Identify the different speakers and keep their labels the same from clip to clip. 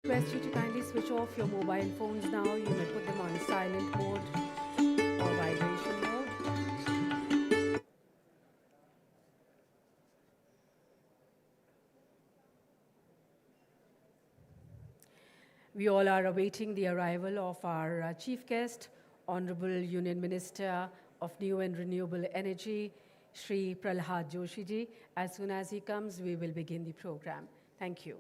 Speaker 1: Request you to kindly switch off your mobile phones now. You may put them on silent mode or vibration mode. We all are awaiting the arrival of our chief guest, Honorable Union Minister of New and Renewable Energy, Shri Pralhad Joshi ji. As soon as he comes, we will begin the program. Thank you.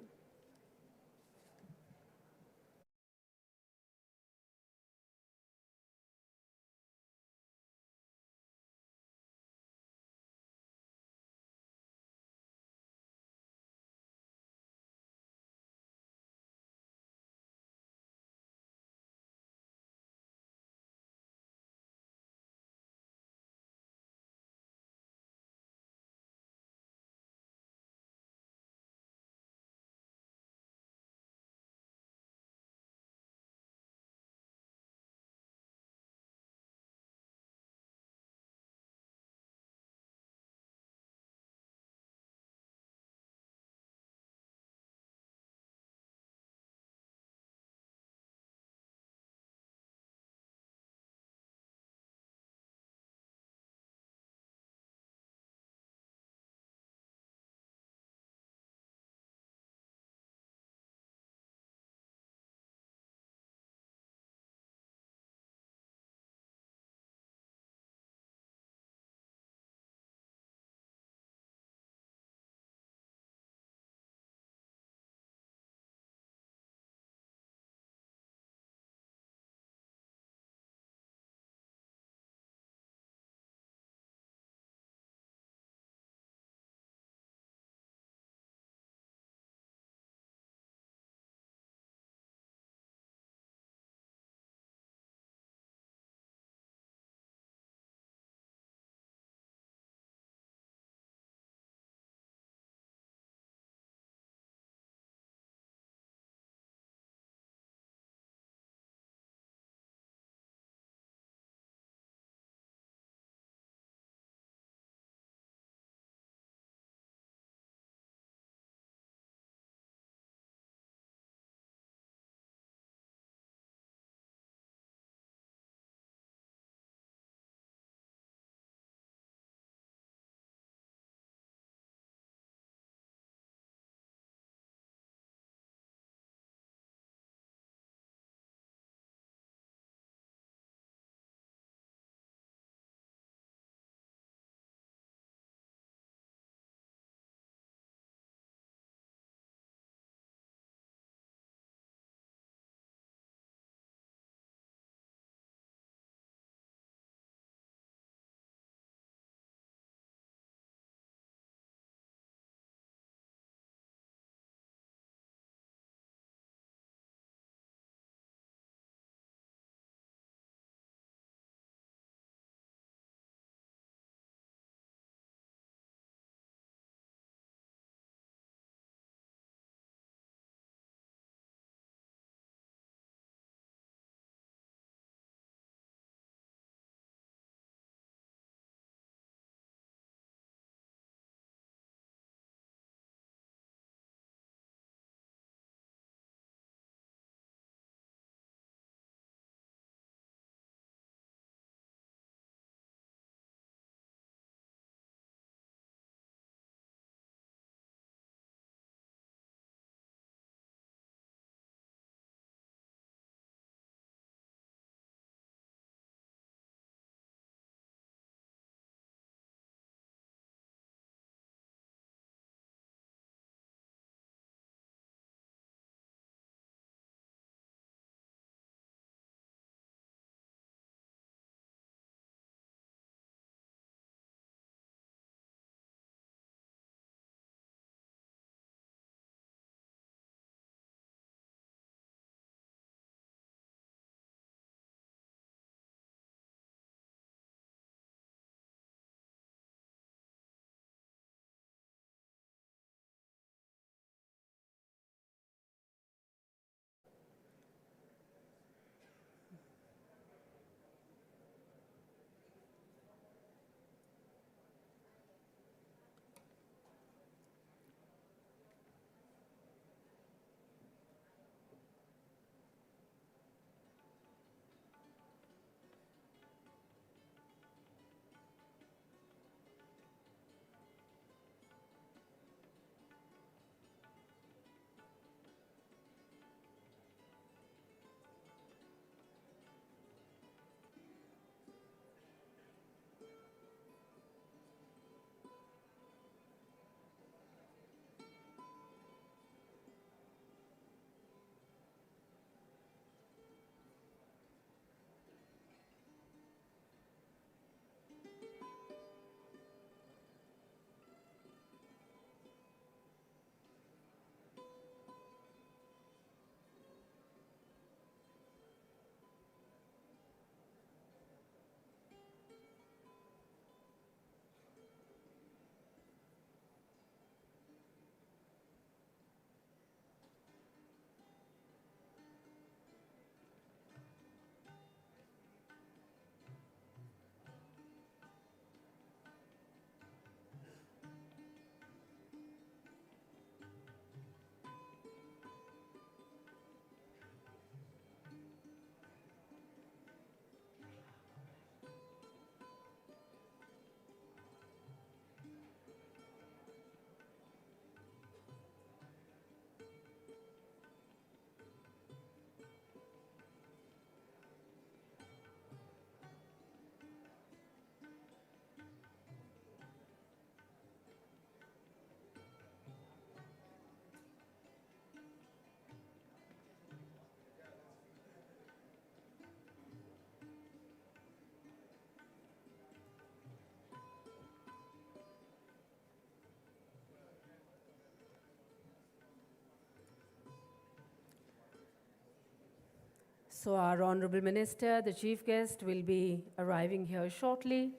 Speaker 1: So our Honorable Minister, the Chief Guest, will be arriving here shortly.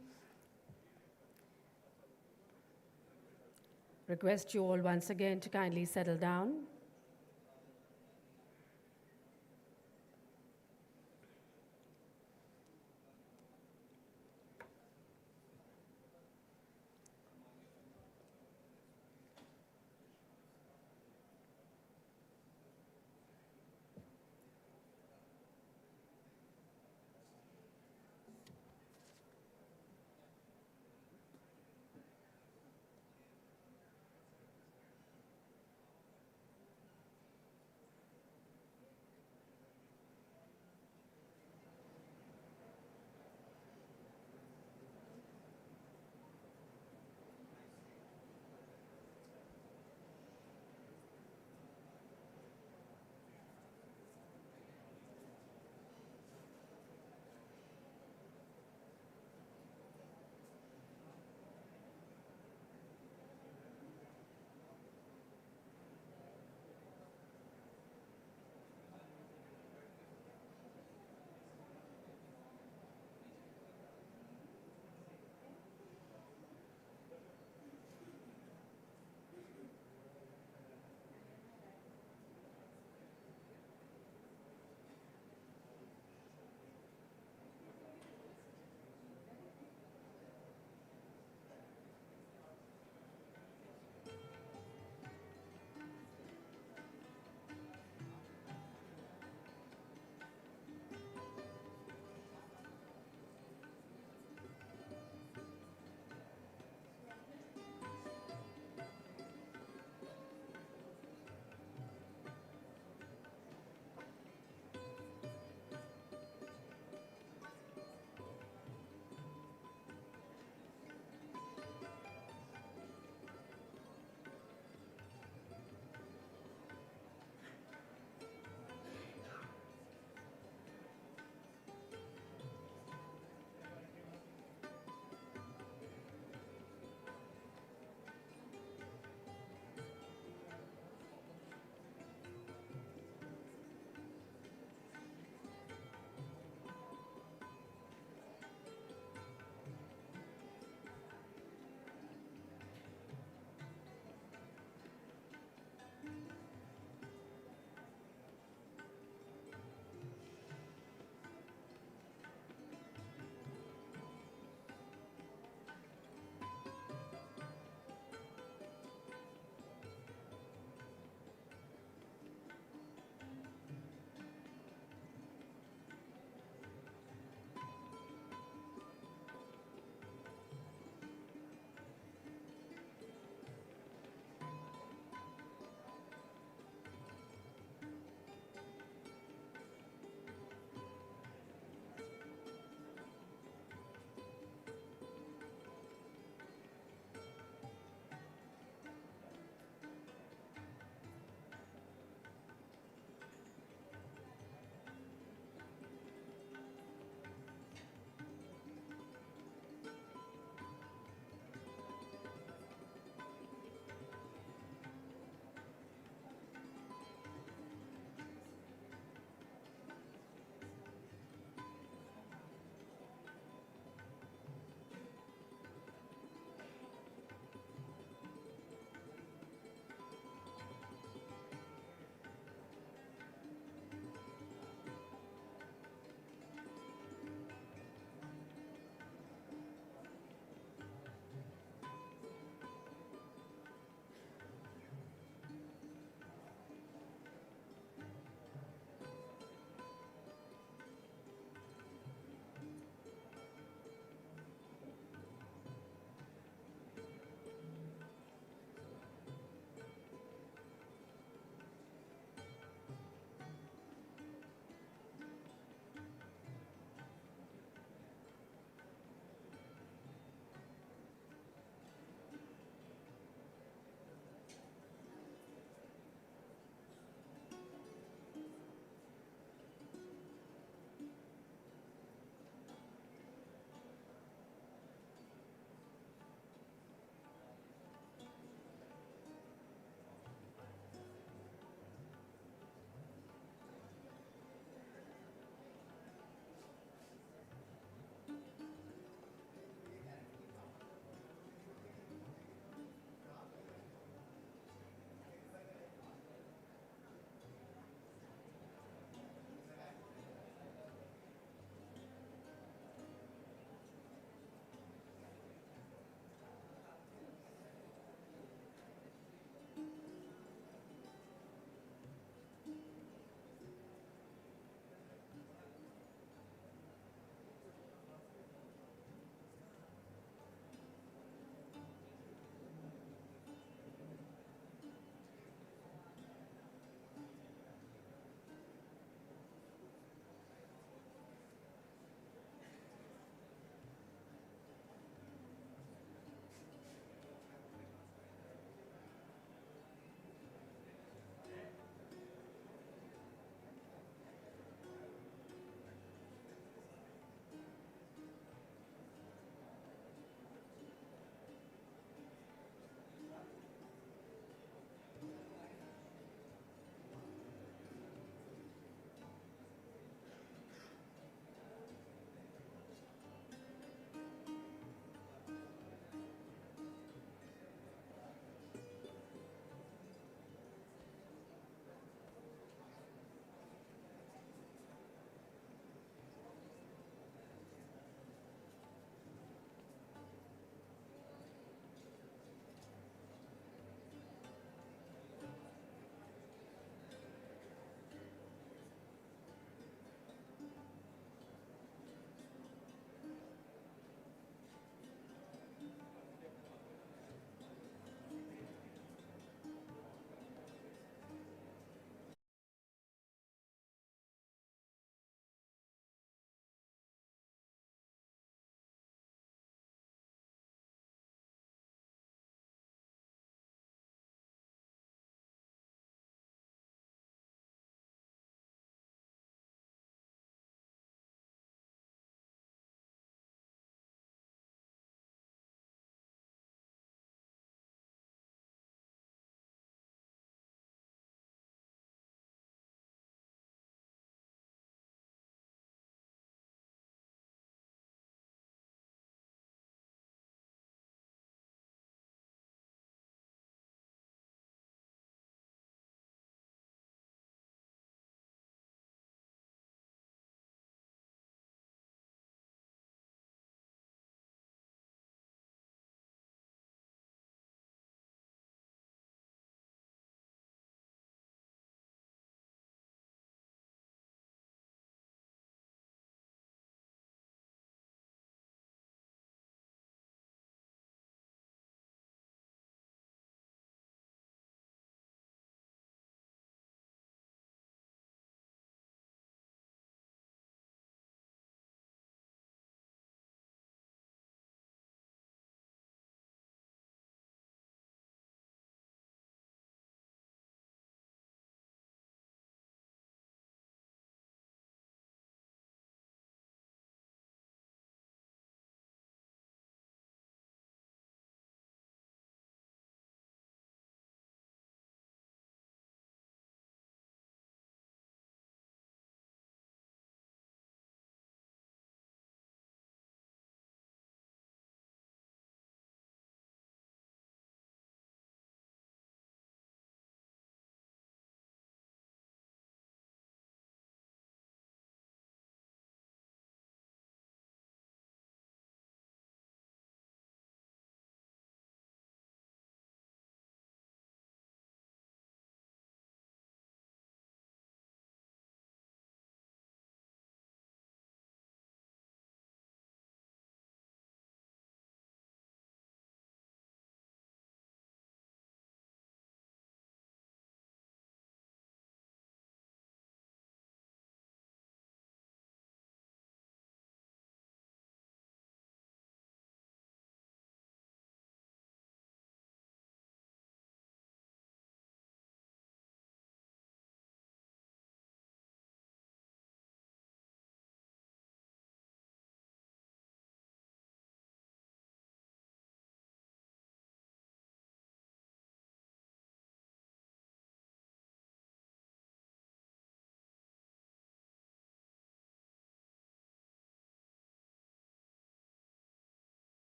Speaker 1: Request you all once again to kindly settle down.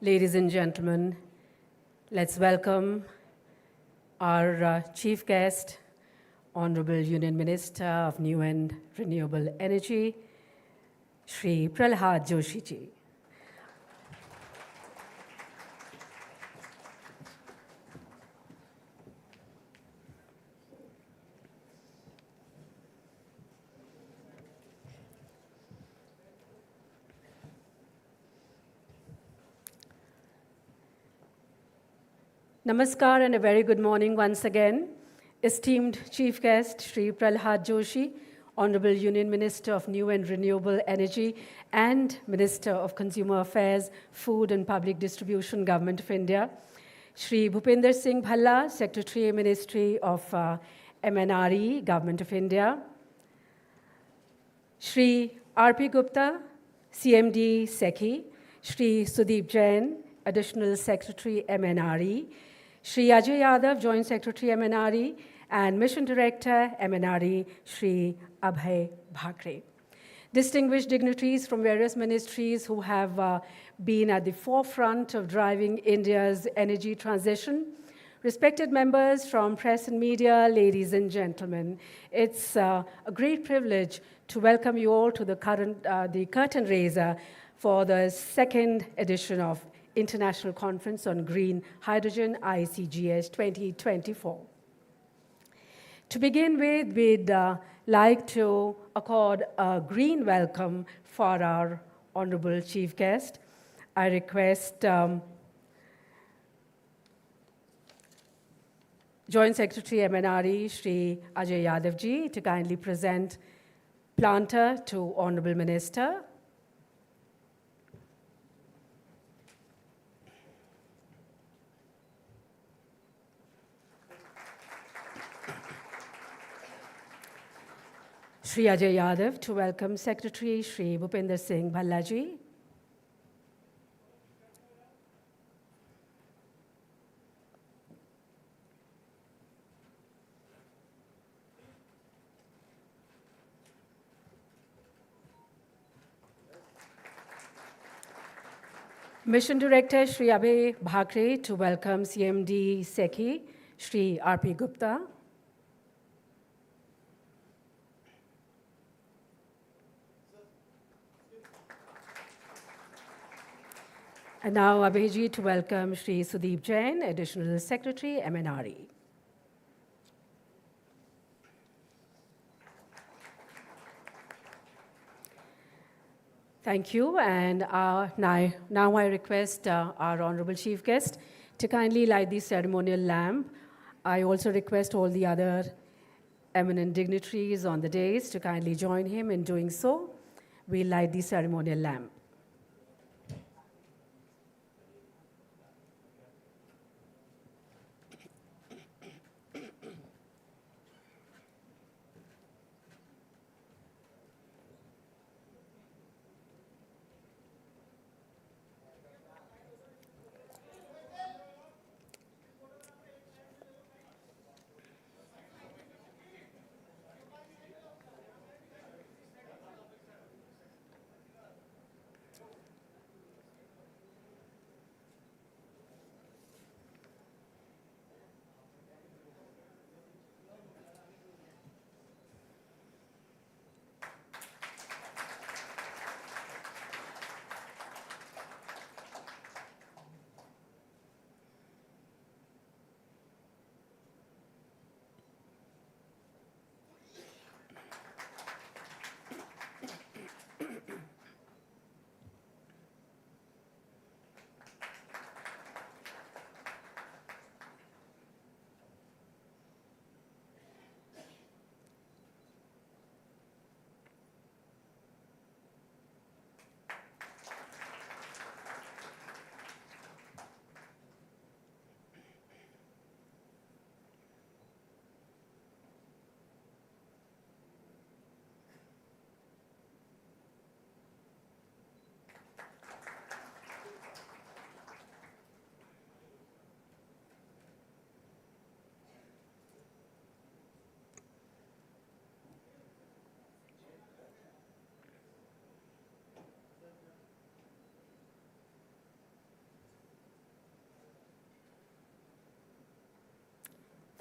Speaker 1: Ladies and gentlemen, let's welcome our chief guest, Honorable Union Minister of New and Renewable Energy, Shri Pralhad Joshi ji. Namaskar and a very good morning once again. Esteemed Chief Guest, Shri Pralhad Joshi, Honorable Union Minister of New and Renewable Energy and Minister of Consumer Affairs, Food and Public Distribution, Government of India. Shri Bhupinder Singh Bhalla, Secretary, Ministry of MNRE, Government of India. Shri R.P. Gupta, CMD, SECI. Shri Sudeep Jain, Additional Secretary, MNRE. Shri Ajay Yadav, Joint Secretary, MNRE, and Mission Director, MNRE, Shri Abhay Bhakre. Distinguished dignitaries from various ministries who have been at the forefront of driving India's energy transition. Respected members from press and media, ladies and gentlemen, it's a great privilege to welcome you all to the curtain raiser for the second edition of International Conference on Green Hydrogen, ICGS 2024. To begin with, we'd like to accord a green welcome for our Honorable Chief Guest. I request Joint Secretary MNRE, Shri Ajay Yadav ji, to kindly present planter to Honorable Minister. Shri Ajay Yadav to welcome Secretary Shri Bhupinder Singh Bhalla ji. Mission Director Shri Abhay Bhakre to welcome CMD SECI Shri R.P. Gupta. And now Abhijit to welcome Shri Sudeep Jain, Additional Secretary, MNRE. Thank you, and now I request our Honorable Chief Guest to kindly light the ceremonial lamp. I also request all the other eminent dignitaries on the dais to kindly join him in doing so. We'll light the ceremonial lamp.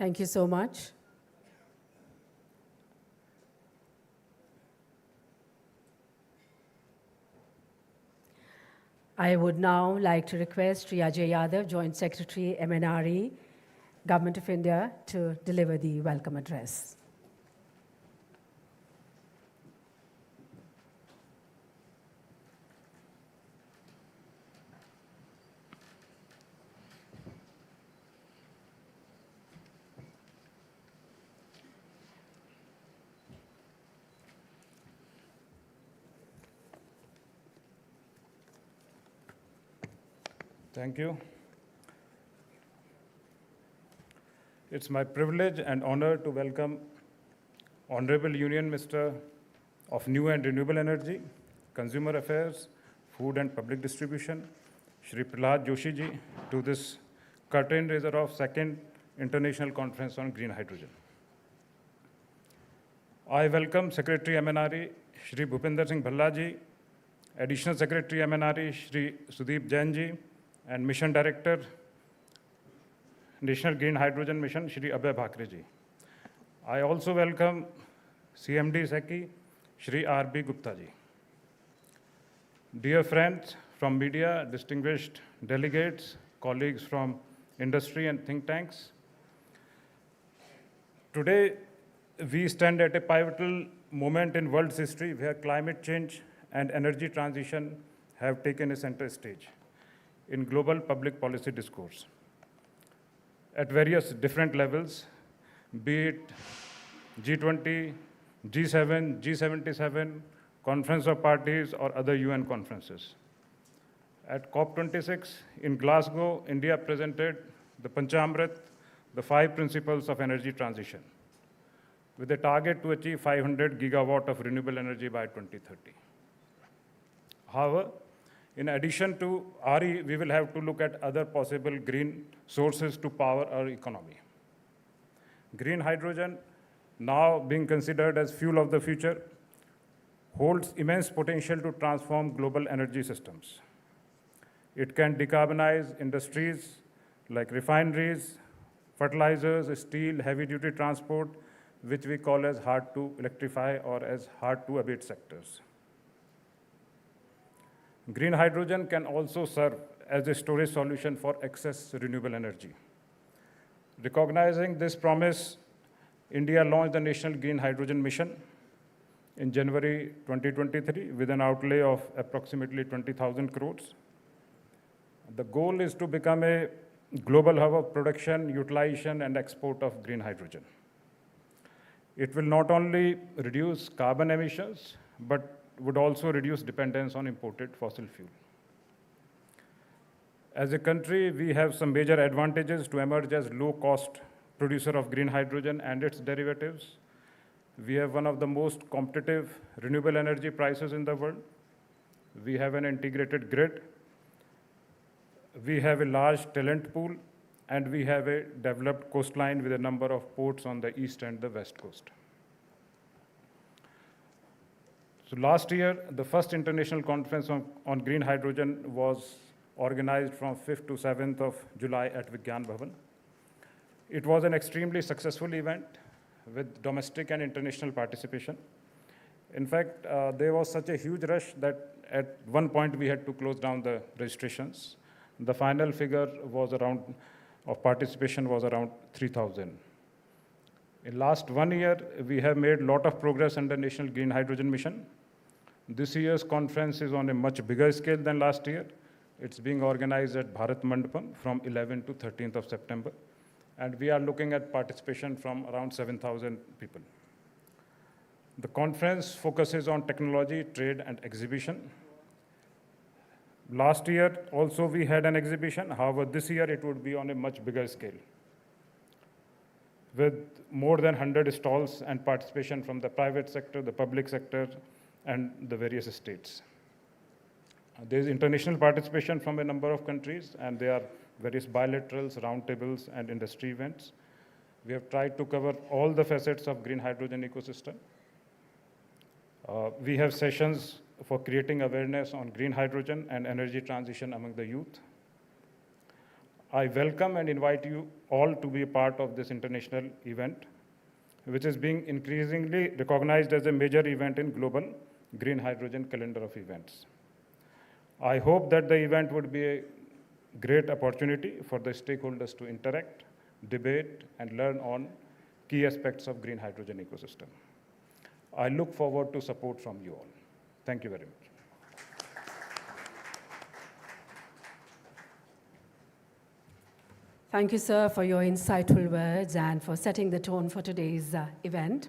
Speaker 1: Thank you so much. I would now like to request Shri Ajay Yadav, Joint Secretary, MNRE, Government of India, to deliver the welcome address.
Speaker 2: Thank you. It's my privilege and honor to welcome Honorable Union Minister of New and Renewable Energy, Consumer Affairs, Food and Public Distribution, Shri Prahlad Joshi ji, to this curtain raiser of Second International Conference on Green Hydrogen. I welcome Secretary MNRE, Shri Bhupinder Singh Bhalla ji, Additional Secretary MNRE, Shri Sudeep Jain ji, and Mission Director, National Green Hydrogen Mission, Shri Abhay Bhakre ji. I also welcome CMD SECI, Shri R.B. Gupta ji. Dear friends from media, distinguished delegates, colleagues from industry and think tanks, today we stand at a pivotal moment in world's history where climate change and energy transition have taken a center stage in global public policy discourse at various different levels, be it G20, G7, G77, Conference of Parties, or other UN conferences. At COP26 in Glasgow, India presented the Panchamrit, the 5 principles of energy transition, with a target to achieve 500 gigawatt of renewable energy by 2030. However, in addition to RE, we will have to look at other possible green sources to power our economy. Green hydrogen, now being considered as fuel of the future, holds immense potential to transform global energy systems. It can decarbonize industries like refineries, fertilizers, steel, heavy-duty transport, which we call as hard to electrify or as hard to abate sectors. Green hydrogen can also serve as a storage solution for excess renewable energy. Recognizing this promise, India launched the National Green Hydrogen Mission in January 2023 with an outlay of approximately 20,000 crores. The goal is to become a global hub of production, utilization, and export of green hydrogen. It will not only reduce carbon emissions, but would also reduce dependence on imported fossil fuel. As a country, we have some major advantages to emerge as low-cost producer of green hydrogen and its derivatives. We have one of the most competitive renewable energy prices in the world. We have an integrated grid. We have a large talent pool, and we have a developed coastline with a number of ports on the east and the west coast. So last year, the first international conference on green hydrogen was organized from 5th to 7th of July at Vigyan Bhavan. It was an extremely successful event with domestic and international participation. In fact, there was such a huge rush that at one point we had to close down the registrations. The final figure was of participation was around 3,000. In last 1 year, we have made a lot of progress under National Green Hydrogen Mission. This year's conference is on a much bigger scale than last year. It's being organized at Bharat Mandapam from 11th to 13th of September. And we are looking at participation from around 7,000 people. The conference focuses on technology, trade, and exhibition. Last year, also we had an exhibition. However, this year it would be on a much bigger scale, with more than 100 stalls and participation from the private sector, the public sector, and the various states. There is international participation from a number of countries, and there are various bilaterals, roundtables, and industry events. We have tried to cover all the facets of green hydrogen ecosystem. We have sessions for creating awareness on green hydrogen and energy transition among the youth. I welcome and invite you all to be a part of this international event, which is being increasingly recognized as a major event in global green hydrogen calendar of events. I hope that the event would be a great opportunity for the stakeholders to interact, debate, and learn on key aspects of green hydrogen ecosystem. I look forward to support from you all. Thank you very much.
Speaker 1: Thank you, sir, for your insightful words and for setting the tone for today's event.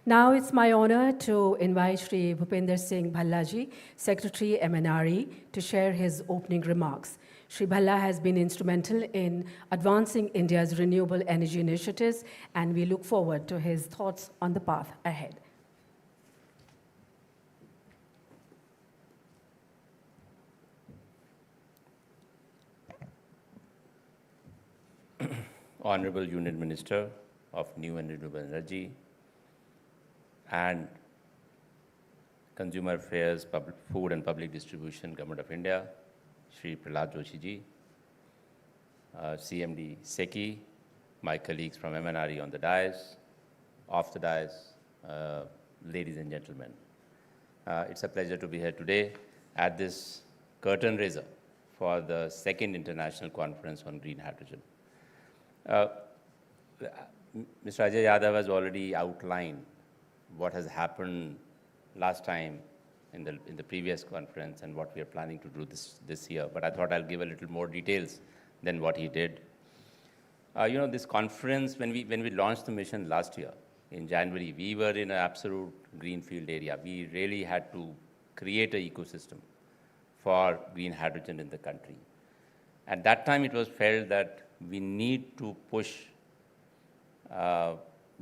Speaker 1: Now it's my honor to invite Shri Bhupinder Singh Bhallaji, Secretary MNRE, to share his opening remarks. Shri Bhalla has been instrumental in advancing India's renewable energy initiatives, and we look forward to his thoughts on the path ahead.
Speaker 3: Honorable Union Minister of New and Renewable Energy and Consumer Affairs, Food and Public Distribution, Government of India, Shri Prahlad Joshi ji, CMD SECI, my colleagues from MNRE on the dais, off the dais, ladies and gentlemen. It's a pleasure to be here today at this curtain raiser for the second international conference on green hydrogen. Mr. Ajay Yadav has already outlined what has happened last time in the previous conference and what we are planning to do this year. But I thought I'll give a little more details than what he did. This conference, when we launched the mission last year in January, we were in an absolute greenfield area. We really had to create an ecosystem for green hydrogen in the country. At that time, it was felt that we need to push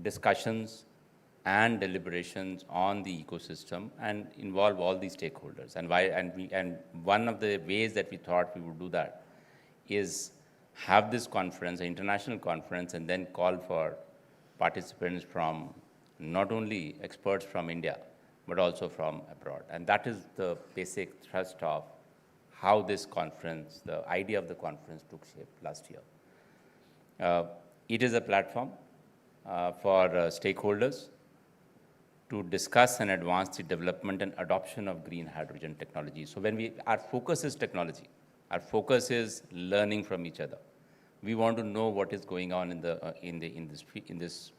Speaker 3: discussions and deliberations on the ecosystem and involve all the stakeholders. And one of the ways that we thought we would do that is have this conference, an international conference, and then call for participants from not only experts from India, but also from abroad. And that is the basic thrust of how this conference, the idea of the conference took shape last year. It is a platform for stakeholders to discuss and advance the development and adoption of green hydrogen technology. So our focus is technology. Our focus is learning from each other. We want to know what is going on in this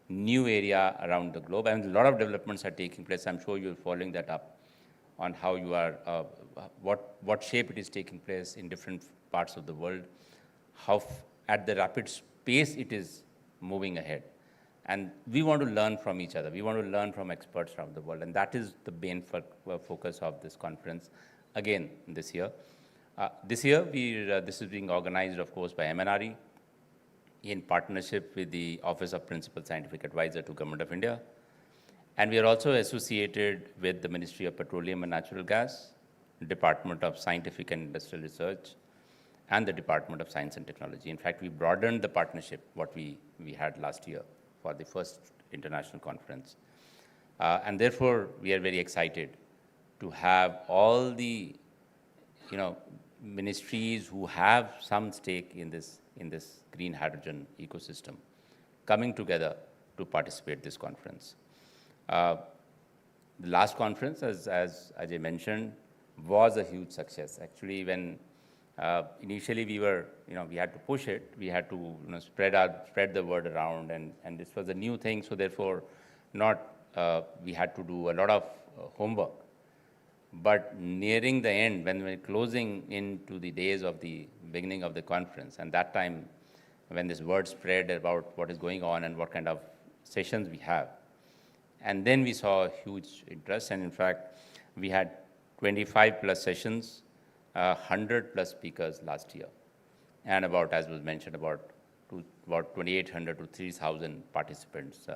Speaker 3: new area around the globe. And a lot of developments are taking place. I'm sure you're following that up on how you are, what shape it is taking place in different parts of the world, how at the rapid pace it is moving ahead. And we want to learn from each other. We want to learn from experts around the world. And that is the main focus of this conference, again, this year. This year, this is being organized, of course, by MNRE in partnership with the Office of Principal Scientific Advisor to Government of India. And we are also associated with the Ministry of Petroleum and Natural Gas, Department of Scientific and Industrial Research, and the Department of Science and Technology. In fact, we broadened the partnership, what we had last year for the first international conference. And therefore, we are very excited to have all the ministries who have some stake in this green hydrogen ecosystem coming together to participate in this conference. The last conference, as Ajay mentioned, was a huge success. Actually, when initially we had to push it, we had to spread the word around, and this was a new thing, so therefore we had to do a lot of homework. But nearing the end, when we were closing into the days of the beginning of the conference, and that time when this word spread about what is going on and what kind of sessions we have, and then we saw a huge interest, and in fact, we had 25 plus sessions, 100 plus speakers last year, and about, as was mentioned, about 2,800 to 3,000 participants.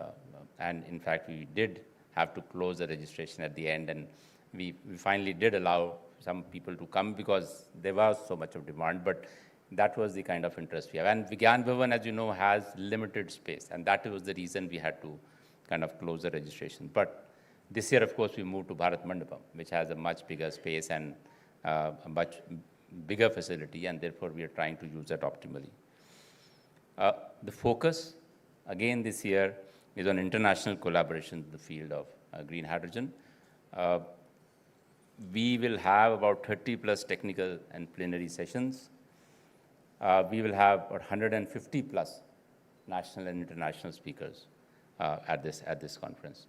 Speaker 3: And in fact, we did have to close the registration at the end, and we finally did allow some people to come because there was so much of demand, but that was the kind of interest we have. And Vigyan Bhavan, as you know, has limited space, and that was the reason we had to kind of close the registration. But this year, of course, we moved to Bharat Mandapam, which has a much bigger space and a bigger facility, and therefore we are trying to use that optimally. The focus, again this year, is on international collaboration in the field of green hydrogen. We will have about 30 plus technical and plenary sessions. We will have about 150 plus national and international speakers at this conference.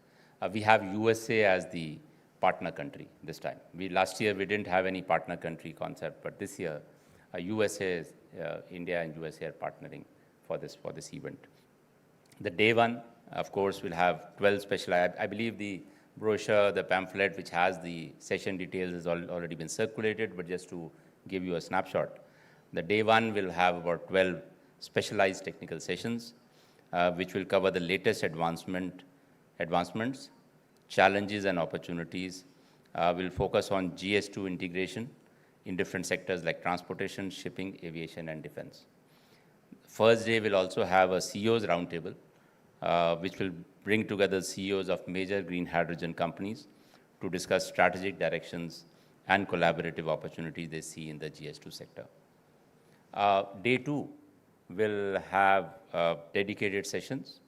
Speaker 3: We have USA as the partner country this time. Last year we didn't have any partner country concept, but this year USA, India and USA are partnering for this event. The day one, of course, will have 12 special. I believe the brochure, the pamphlet, which has the session details, has already been circulated. But just to give you a snapshot, the day one will have about 12 specialized technical sessions, which will cover the latest advancements, challenges and opportunities. Will focus on GS2 integration in different sectors like transportation, shipping, aviation, and defense. First day will also have a CEOs roundtable, which will bring together CEOs of major green hydrogen companies to discuss strategic directions and collaborative opportunities they see in the GS2 sector. Day two will have dedicated sessions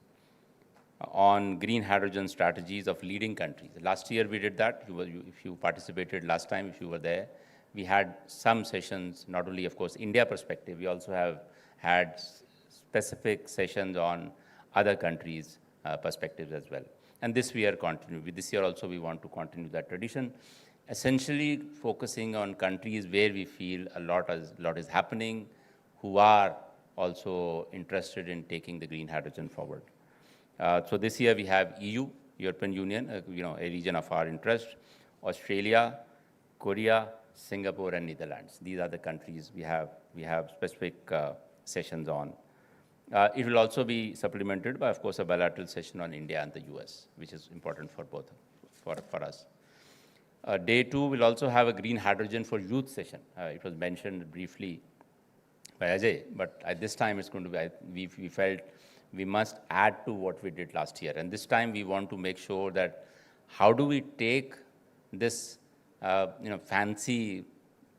Speaker 3: on green hydrogen strategies of leading countries. Last year we did that. If you participated last time, if you were there, we had some sessions, not only, of course, India perspective, we also have had specific sessions on other countries' perspectives as well. And this we are continuing. This year also we want to continue that tradition, essentially focusing on countries where we feel a lot is happening, who are also interested in taking the green hydrogen forward. So this year we have EU, European Union, a region of our interest, Australia, Korea, Singapore, and Netherlands. These are the countries we have specific sessions on. It will also be supplemented by, of course, a bilateral session on India and the US, which is important for both, for us. Day two will also have a green hydrogen for youth session. It was mentioned briefly by Ajay, but at this time it's going to be, we felt we must add to what we did last year. And this time we want to make sure that how do we take this, fancy,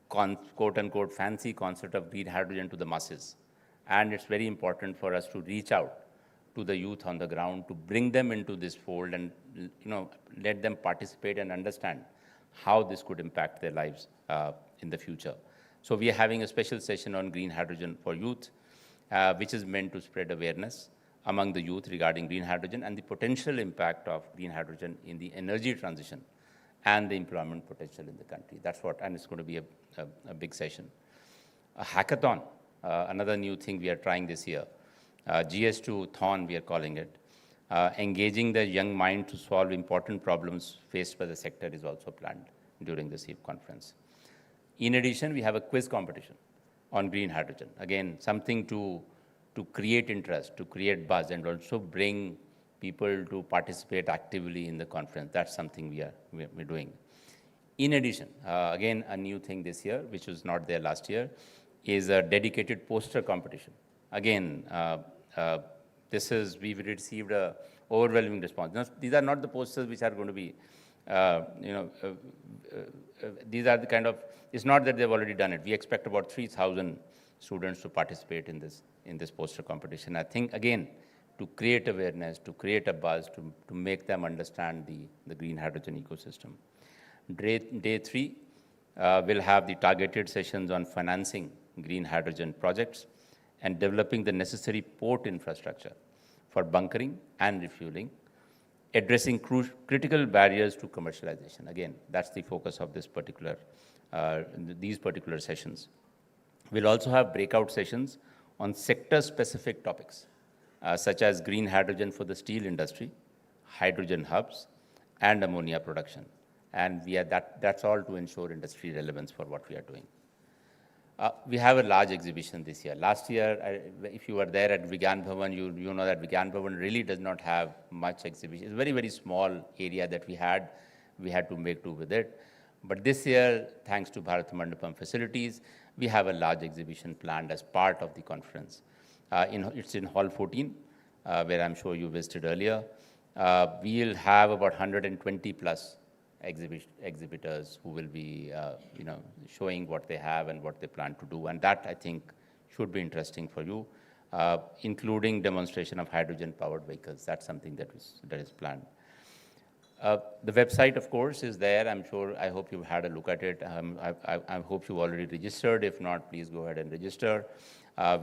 Speaker 3: quote unquote, fancy concept of green hydrogen to the masses. And it's very important for us to reach out to the youth on the ground, to bring them into this fold and, let them participate and understand how this could impact their lives in the future. So we are having a special session on green hydrogen for youth, which is meant to spread awareness among the youth regarding green hydrogen and the potential impact of green hydrogen in the energy transition and the employment potential in the country. That's what, and it's going to be a big session. A hackathon, another new thing we are trying this year. GS2 Thon, we are calling it. Engaging the young mind to solve important problems faced by the sector is also planned during this conference. In addition, we have a quiz competition on green hydrogen. Again, something to create interest, to create buzz, and also bring people to participate actively in the conference. That's something we're doing. In addition, again, a new thing this year, which was not there last year, is a dedicated poster competition. Again, we've received a overwhelming response. Now, these are not the posters which are going to be, these are the kind of, it's not that they've already done it. We expect about 3,000 students to participate in this poster competition. I think, again, to create awareness, to create a buzz, to make them understand the green hydrogen ecosystem. Day three will have the targeted sessions on financing green hydrogen projects and developing the necessary port infrastructure for bunkering and refueling, addressing critical barriers to commercialization. Again, that's the focus of these particular sessions. We'll also have breakout sessions on sector-specific topics, such as green hydrogen for the steel industry, hydrogen hubs, and ammonia production. And that's all to ensure industry relevance for what we are doing. We have a large exhibition this year. Last year, if you were there at Vigyan Bhavan, you know that Vigyan Bhavan really does not have much exhibition. It's a very, very small area that we had to make do with it. But this year, thanks to Bharat Mandapam facilities, we have a large exhibition planned as part of the conference. It's in Hall 14, where I'm sure you visited earlier. We'll have about 120 plus exhibitors who will be, showing what they have and what they plan to do. And that, I think, should be interesting for you, including demonstration of hydrogen-powered vehicles. That's something that is planned. The website, of course, is there. I hope you've had a look at it. I hope you already registered. If not, please go ahead and register.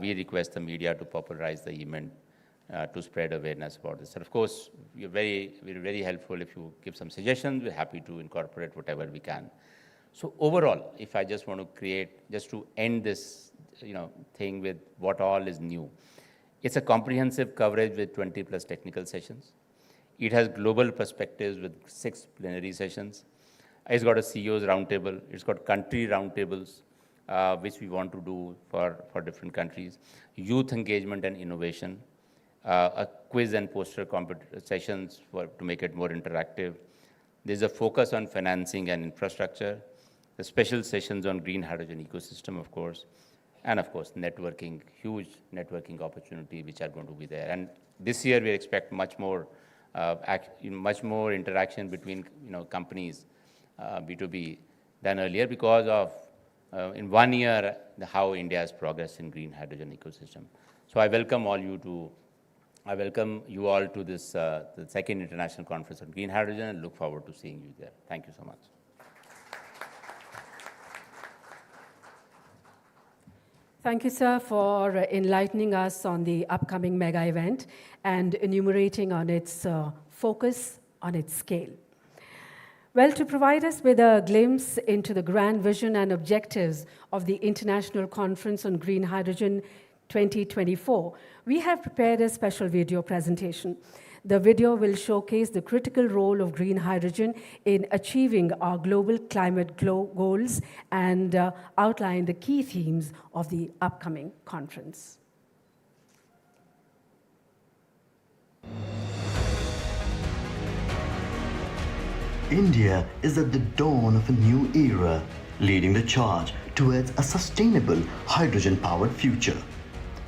Speaker 3: We request the media to popularize the event to spread awareness about this. And of course, we're very helpful if you give some suggestions. We're happy to incorporate whatever we can. So overall, if I just want to just to end this thing with what all is new, it's a comprehensive coverage with 20 plus technical sessions. It has global perspectives with 6 plenary sessions. It's got a CEO's roundtable. It's got country roundtables, which we want to do for different countries. Youth engagement and innovation. A quiz and poster sessions to make it more interactive. There's a focus on financing and infrastructure. The special sessions on green hydrogen ecosystem, of course. And of course, networking, huge networking opportunity, which are going to be there. And this year, we expect much more interaction between companies, B2B, than earlier because of, in 1 year, how India has progressed in green hydrogen ecosystem. So I welcome you all to this, the second International Conference on Green Hydrogen, and look forward to seeing you there. Thank you so much.
Speaker 1: Thank you, sir, for enlightening us on the upcoming mega event and enumerating on its focus, on its scale. Well, to provide us with a glimpse into the grand vision and objectives of the International Conference on Green Hydrogen 2024, we have prepared a special video presentation. The video will showcase the critical role of green hydrogen in achieving our global climate goals and outline the key themes of the upcoming conference.
Speaker 4: India is at the dawn of a new era, leading the charge towards a sustainable hydrogen-powered future.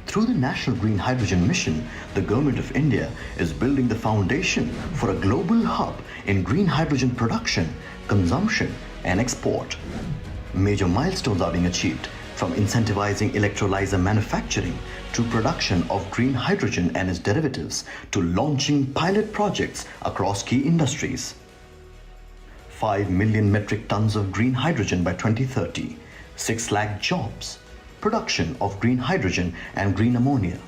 Speaker 4: Through the National Green Hydrogen Mission, the Government of India is building the foundation for a global hub in green hydrogen production, consumption, and export. Major milestones are being achieved, from incentivizing electrolyzer manufacturing to production of green hydrogen and its derivatives to launching pilot projects across key industries. 5 million metric tons of green hydrogen by 2030, 6 lakh jobs, production of green hydrogen and green ammonia.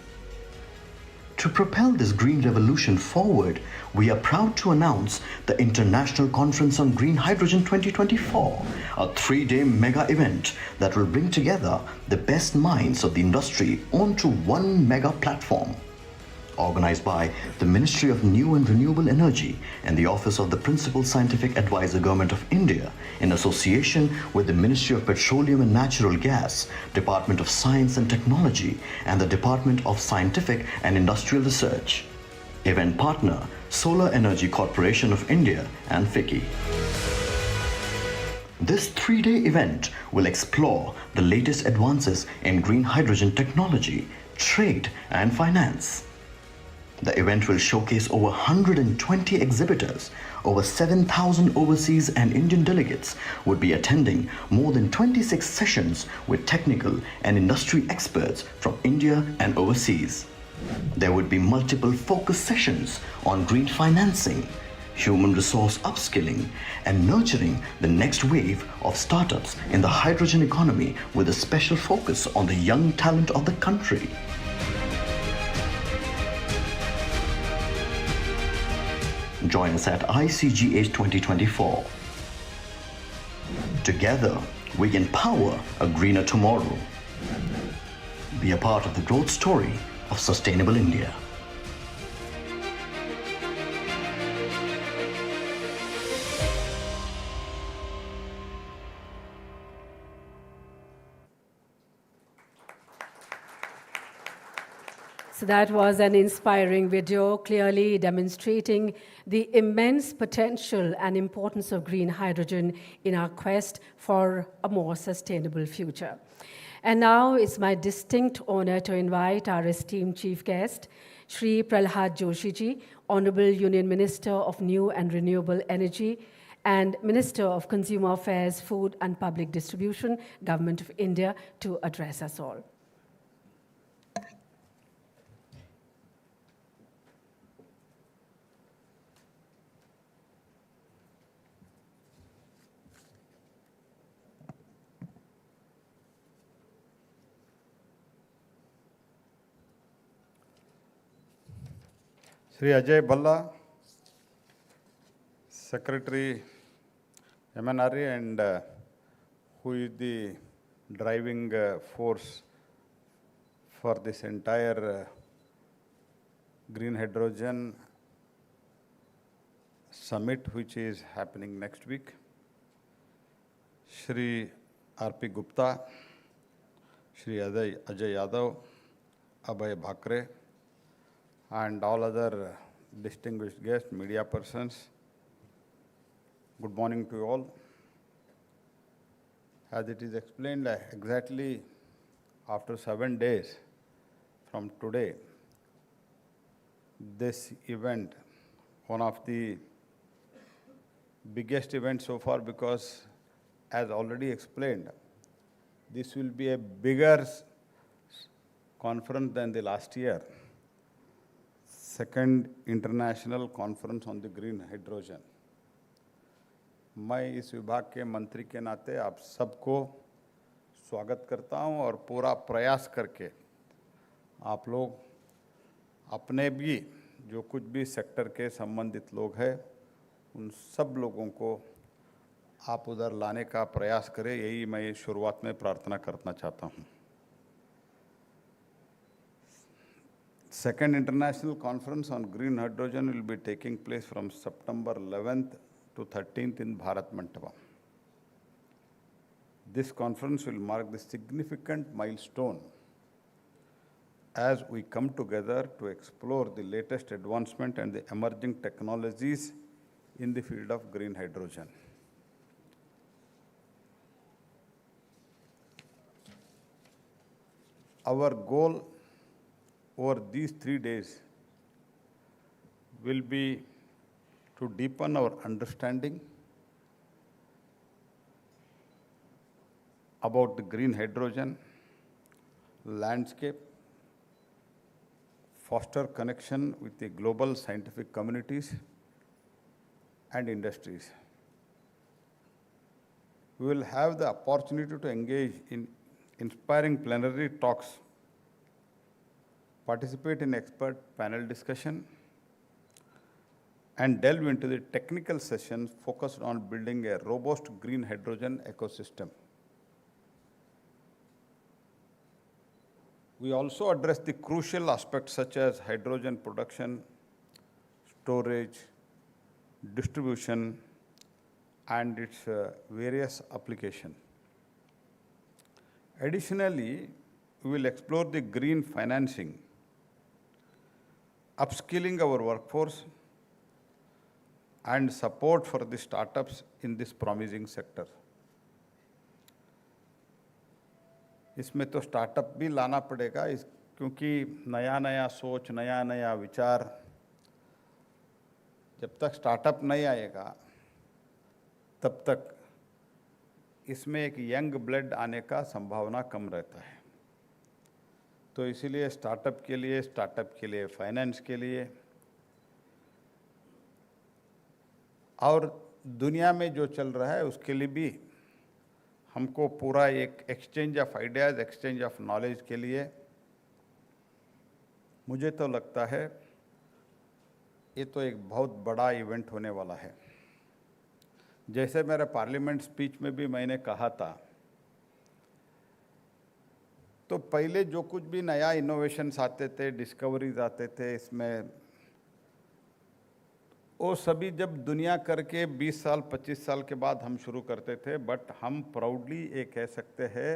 Speaker 4: To propel this green revolution forward, we are proud to announce the International Conference on Green Hydrogen 2024, a 3-day mega event that will bring together the best minds of the industry onto one mega platform. Organized by the Ministry of New and Renewable Energy and the Office of the Principal Scientific Advisor, Government of India, in association with the Ministry of Petroleum and Natural Gas, Department of Science and Technology, and the Department of Scientific and Industrial Research. Event partner, Solar Energy Corporation of India and FICCI. This 3-day event will explore the latest advances in green hydrogen technology, trade, and finance. The event will showcase over 120 exhibitors. Over 7,000 overseas and Indian delegates would be attending more than 26 sessions with technical and industry experts from India and overseas. There would be multiple focus sessions on green financing, human resource upskilling, and nurturing the next wave of startups in the hydrogen economy with a special focus on the young talent of the country. Join us at ICGH 2024. Together, we can power a greener tomorrow. Be a part of the growth story of sustainable India.
Speaker 1: So that was an inspiring video, clearly demonstrating the immense potential and importance of green hydrogen in our quest for a more sustainable future. And now it's my distinct honor to invite our esteemed chief guest, Shri Pralhad Joshi ji, Honorable Union Minister of New and Renewable Energy, and Minister of Consumer Affairs, Food and Public Distribution, Government of India, to address us all.
Speaker 5: Shri Ajay Bhalla, Secretary MNRE, and who is the driving force for this entire green hydrogen summit, which is happening next week. Shri R.P. Gupta, Shri Ajay Yadav, Abhay Bhakre, and all other distinguished guests, media persons. Good morning to you all. As it is explained, exactly after 7 days from today, this event, one of the biggest events so far, because as already explained, this will be a bigger conference than the last year. Second International Conference on the Green Hydrogen. मैं इस विभाग के मंत्री के नाते आप सबको स्वागत करता हूं और पूरा प्रयास करके आप लोग अपने भी जो कुछ भी सेक्टर के संबंधित लोग हैं उन सब लोगों को आप उधर लाने का प्रयास करें, यही मैं शुरुआत में प्रार्थना करना चाहता हूं। Second International Conference on Green Hydrogen will be taking place from September 11th to 13th in Bharat Mandapa. This conference will mark the significant milestone as we come together to explore the latest advancement and the emerging technologies in the field of green hydrogen. Our goal over these 3 days will be to deepen our understanding about the green hydrogen landscape, foster connection with the global scientific communities and industries. We will have the opportunity to engage in inspiring plenary talks, participate in expert panel discussion, and delve into the technical sessions focused on building a robust green hydrogen ecosystem. We also address the crucial aspects such as hydrogen production, storage, distribution, and its various applications. Additionally, we will explore the green financing, upskilling our workforce, and support for the startups in this promising sector. इसमें तो startup भी लाना पड़ेगा क्योंकि नया नया सोच, नया नया विचार, जब तक स्टार्टअप नहीं आएगा तब तक इसमें एक यंग ब्लड आने का संभावना कम रहता है। तो इसीलिए स्टार्टअप के लिए फाइनेंस के लिए और दुनिया में जो चल रहा है उसके लिए भी हमको पूरा एक exchange of ideas, exchange of knowledge के लिए मुझे तो लगता है ये तो एक बहुत बड़ा इवेंट होने वाला है। जैसे मेरे पार्लियामेंट स्पीच में भी मैंने कहा था, तो पहले जो कुछ भी नया इनोवेशंस आते थे, डिस्कवरीज आते थे, इसमें वो सभी जब दुनिया करके 20 साल 25 साल के बाद हम शुरू करते थे, बट हम प्राउडली ये कह सकते हैं,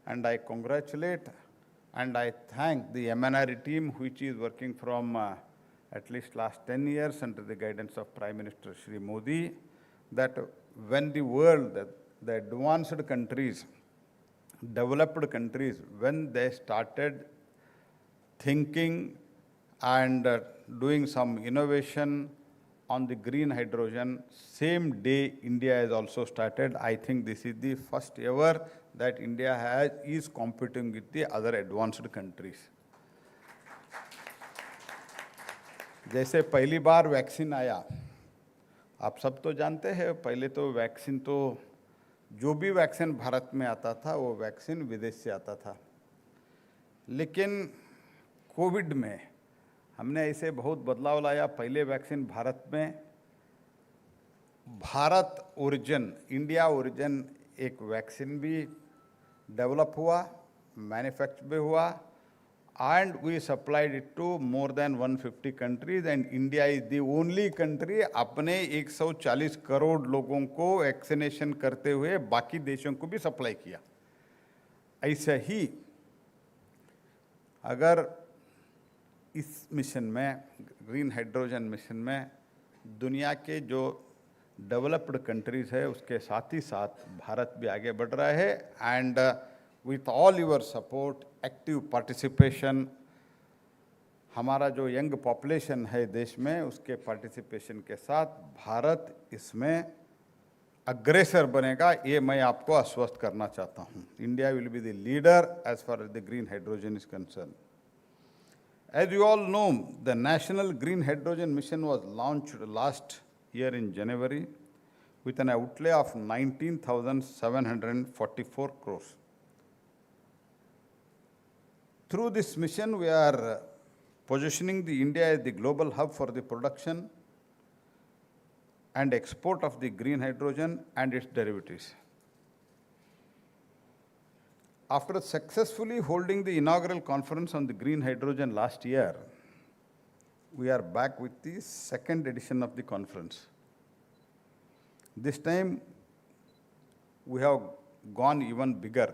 Speaker 5: and I congratulate and I thank the MNRE team which is working from at least last 10 years under the guidance of Prime Minister Shri Modi, that when the world, the advanced countries, developed countries, when they started thinking and doing some innovation on the green hydrogen, same day India has also started. I think this is the first ever that India is competing with the other advanced countries. जैसे पहली बार vaccine आया, आप सब तो जानते हैं, पहले तो वैक्सीन तो जो भी वैक्सीन भारत में आता था वो वैक्सीन विदेश से आता था, लेकिन कोविड में हमने ऐसे बहुत बदलाव लाया। पहले वैक्सीन भारत में भारत ओरिजिन, इंडिया ओरिजिन एक वैक्सीन भी डेवलप हुआ, मैन्युफैक्चर भी हुआ, and we supplied it to more than 150 countries, and India is the only country अपने 140 करोड़ लोगों को वैक्सीनेशन करते हुए बाकी देशों को भी सप्लाई किया। ऐसा ही अगर इस मिशन में, ग्रीन हाइड्रोजन मिशन में, दुनिया के जो डेवलप्ड कंट्रीज है उसके साथ ही साथ भारत भी आगे बढ़ रहा है, and with all your support, active participation, हमारा जो यंग पॉपुलेशन है देश में उसके पार्टिसिपेशन के साथ भारत इसमें अग्रेसर बनेगा, ये मैं आपको आश्वस्त करना चाहता हूँ। India will be the leader as far as the green hydrogen is concern. As you all know, the National Green Hydrogen Mission was launched last year in January with an outlay of 19,744 crores. Through this mission, we are positioning the India as the global hub for the production and export of the green hydrogen and its derivatives. After successfully holding the inaugural conference on the green hydrogen last year, we are back with the second edition of the conference. This time, we have gone even bigger.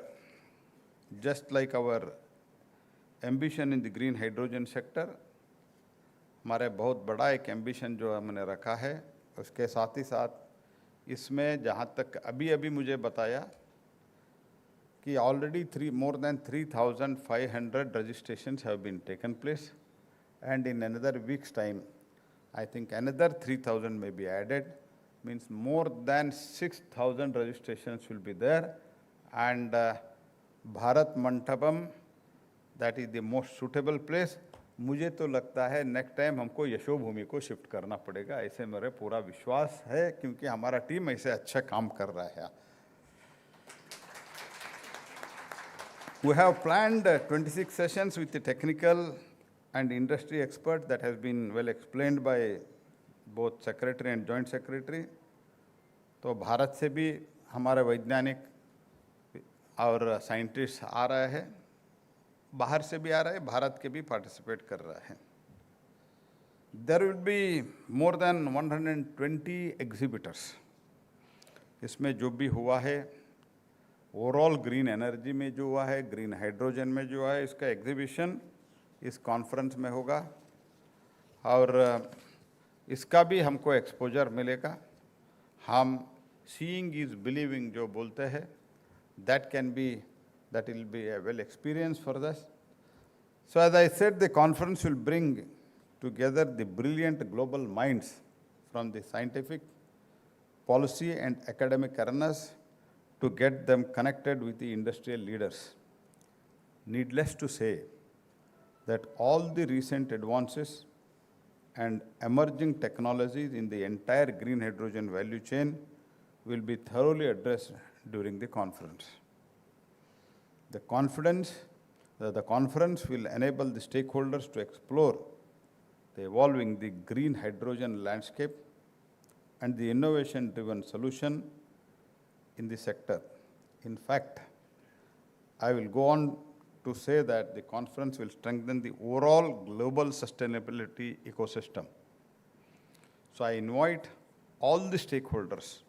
Speaker 5: Just like our ambition in the green hydrogen sector, हमारे बहुत बड़ा एक ambition जो हमने रखा है, उसके साथ ही साथ इसमें जहाँ तक अभी मुझे बताया कि already more than 3,500 registrations have been taken place, and in another week's time, I think another 3,000 may be added, means more than 6,000 registrations will be there, and Bharat Mandapam, that is the most suitable place. मुझे तो लगता है next time हमको यशोभूमि को shift करना पड़ेगा, ऐसे मेरे पूरा विश्वास है, क्योंकि हमारा टीम ऐसे अच्छा काम कर रहा है। We have planned 26 sessions with the technical and industry experts that has been well explained by both secretary and joint secretary. तो भारत से भी हमारे वैज्ञानिक और साइंटिस्ट आ रहे हैं, बाहर से भी आ रहे हैं, भारत के भी पार्टिसिपेट कर रहे हैं। There will be more than 120 exhibitors. इसमें जो भी हुआ है, ओवरऑल ग्रीन एनर्जी में जो हुआ है, ग्रीन हाइड्रोजन में जो है, इसका एग्जीबिशन इस कॉन्फ्रेंस में होगा, और इसका भी हमको एक्सपोजर मिलेगा। हम सीइंग इज बिलीविंग जो बोलते हैं, that will be a well experience for us. So as I said, the conference will bring together the brilliant global minds from the scientific, policy and academic arenas to get them connected with the industrial leaders. Needless to say that all the recent advances and emerging technologies in the entire green hydrogen value chain will be thoroughly addressed during the conference. The conference will enable the stakeholders to explore the evolving the green hydrogen landscape and the innovation-driven solution in the sector. In fact, I will go on to say that the conference will strengthen the overall global sustainability ecosystem. So I invite all the stakeholders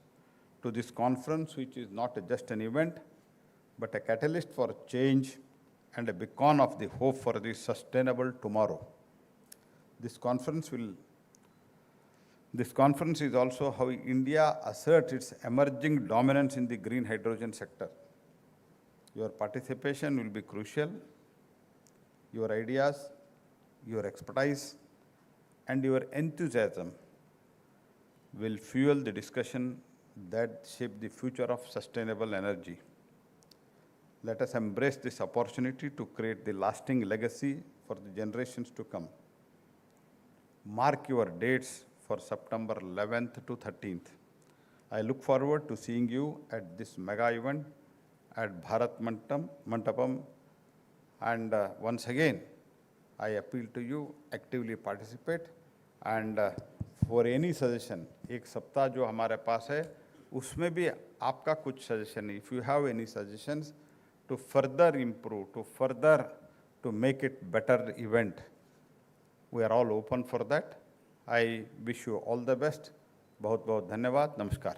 Speaker 5: to this conference, which is not just an event, but a catalyst for change and a beacon of the hope for the sustainable tomorrow. This conference is also how India asserts its emerging dominance in the green hydrogen sector. Your participation will be crucial. Your ideas, your expertise, and your enthusiasm will fuel the discussion that shape the future of sustainable energy. Let us embrace this opportunity to create the lasting legacy for the generations to come. Mark your dates for September 11th to 13th. I look forward to seeing you at this mega event at Bharat Mantapam. And once again, I appeal to you, actively participate. And for any suggestion, एक सप्ताह जो हमारे पास है, उसमें भी आपका कुछ suggestion, if you have any suggestions to further improve, to make it better event, we are all open for that. I wish you all the best. बहुत बहुत धन्यवाद. नमस्कार.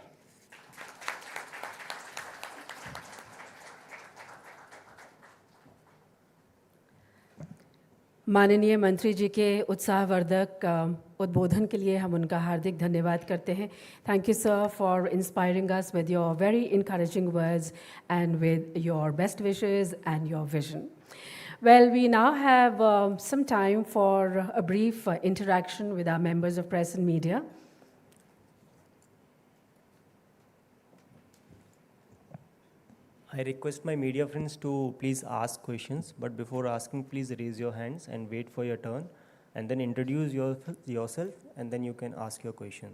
Speaker 1: माननीय मंत्री जी के उत्साहवर्धक उद्बोधन के लिए हम उनका हार्दिक धन्यवाद करते हैं. Thank you sir for inspiring us with your very encouraging words and with your best wishes and your vision. Well, we now have some time for a brief interaction with our members of press and media.
Speaker 6: I request my media friends to please ask questions, but before asking, please raise your hands and wait for your turn, and then introduce yourself, and then you can ask your question.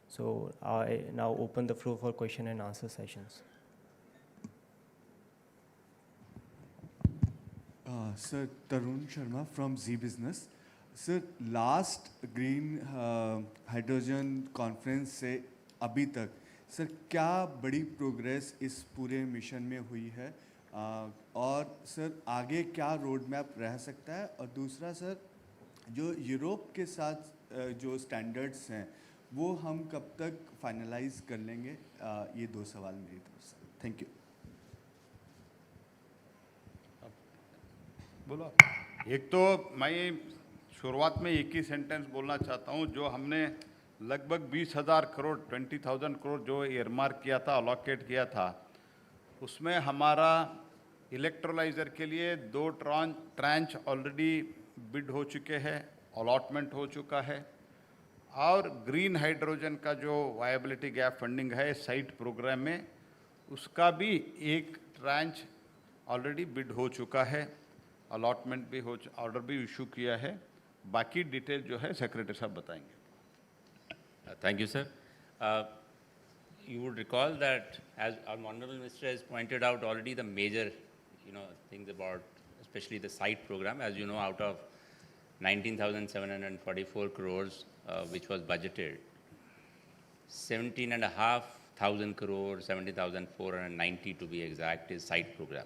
Speaker 6: So I now open the floor for question and answer sessions.
Speaker 7: Sir, Tarun Sharma from Z Business. Sir, last green hydrogen conference से अभी तक sir क्या बड़ी progress इस पूरे mission में हुई है और सर आगे क्या रोड मैप रह सकता है? और दूसरा सर, जो यूरोप के साथ जो स्टैंडर्ड्स हैं वो हम कब तक फाइनलाइज कर लेंगे? ये दो सवाल मेरी तरफ से. Thank you.
Speaker 5: बोलो. एक तो मैं शुरुआत में एक ही सेंटेंस बोलना चाहता हूँ. जो हमने लगभग 20,000 करोड़ 20,000 करोड़ जो एयरमार्क किया था, अलॉकेट किया था, उसमें हमारा इलेक्ट्रोलाइज़र के लिए 2 ट्रांच ऑलरेडी बिड हो चुके हैं, अलॉटमेंट हो चुका है. और ग्रीन हाइड्रोजन का जो वायबिलिटी गैप फंडिंग है साइट प्रोग्राम में, उसका भी एक ट्रांच ऑलरेडी बिड हो चुका है, अलॉटमेंट भी ऑर्डर भी इशू किया है. बाकी डिटेल जो है सेक्रेटरी साहब बताएंगे.
Speaker 3: Thank you, sir. You would recall that, as our Honorable Minister has pointed out already, the major, things about, especially the site program. As you know, out of 19,744 crores, which was budgeted, 17,500 crores, 17,490 to be exact, is site program,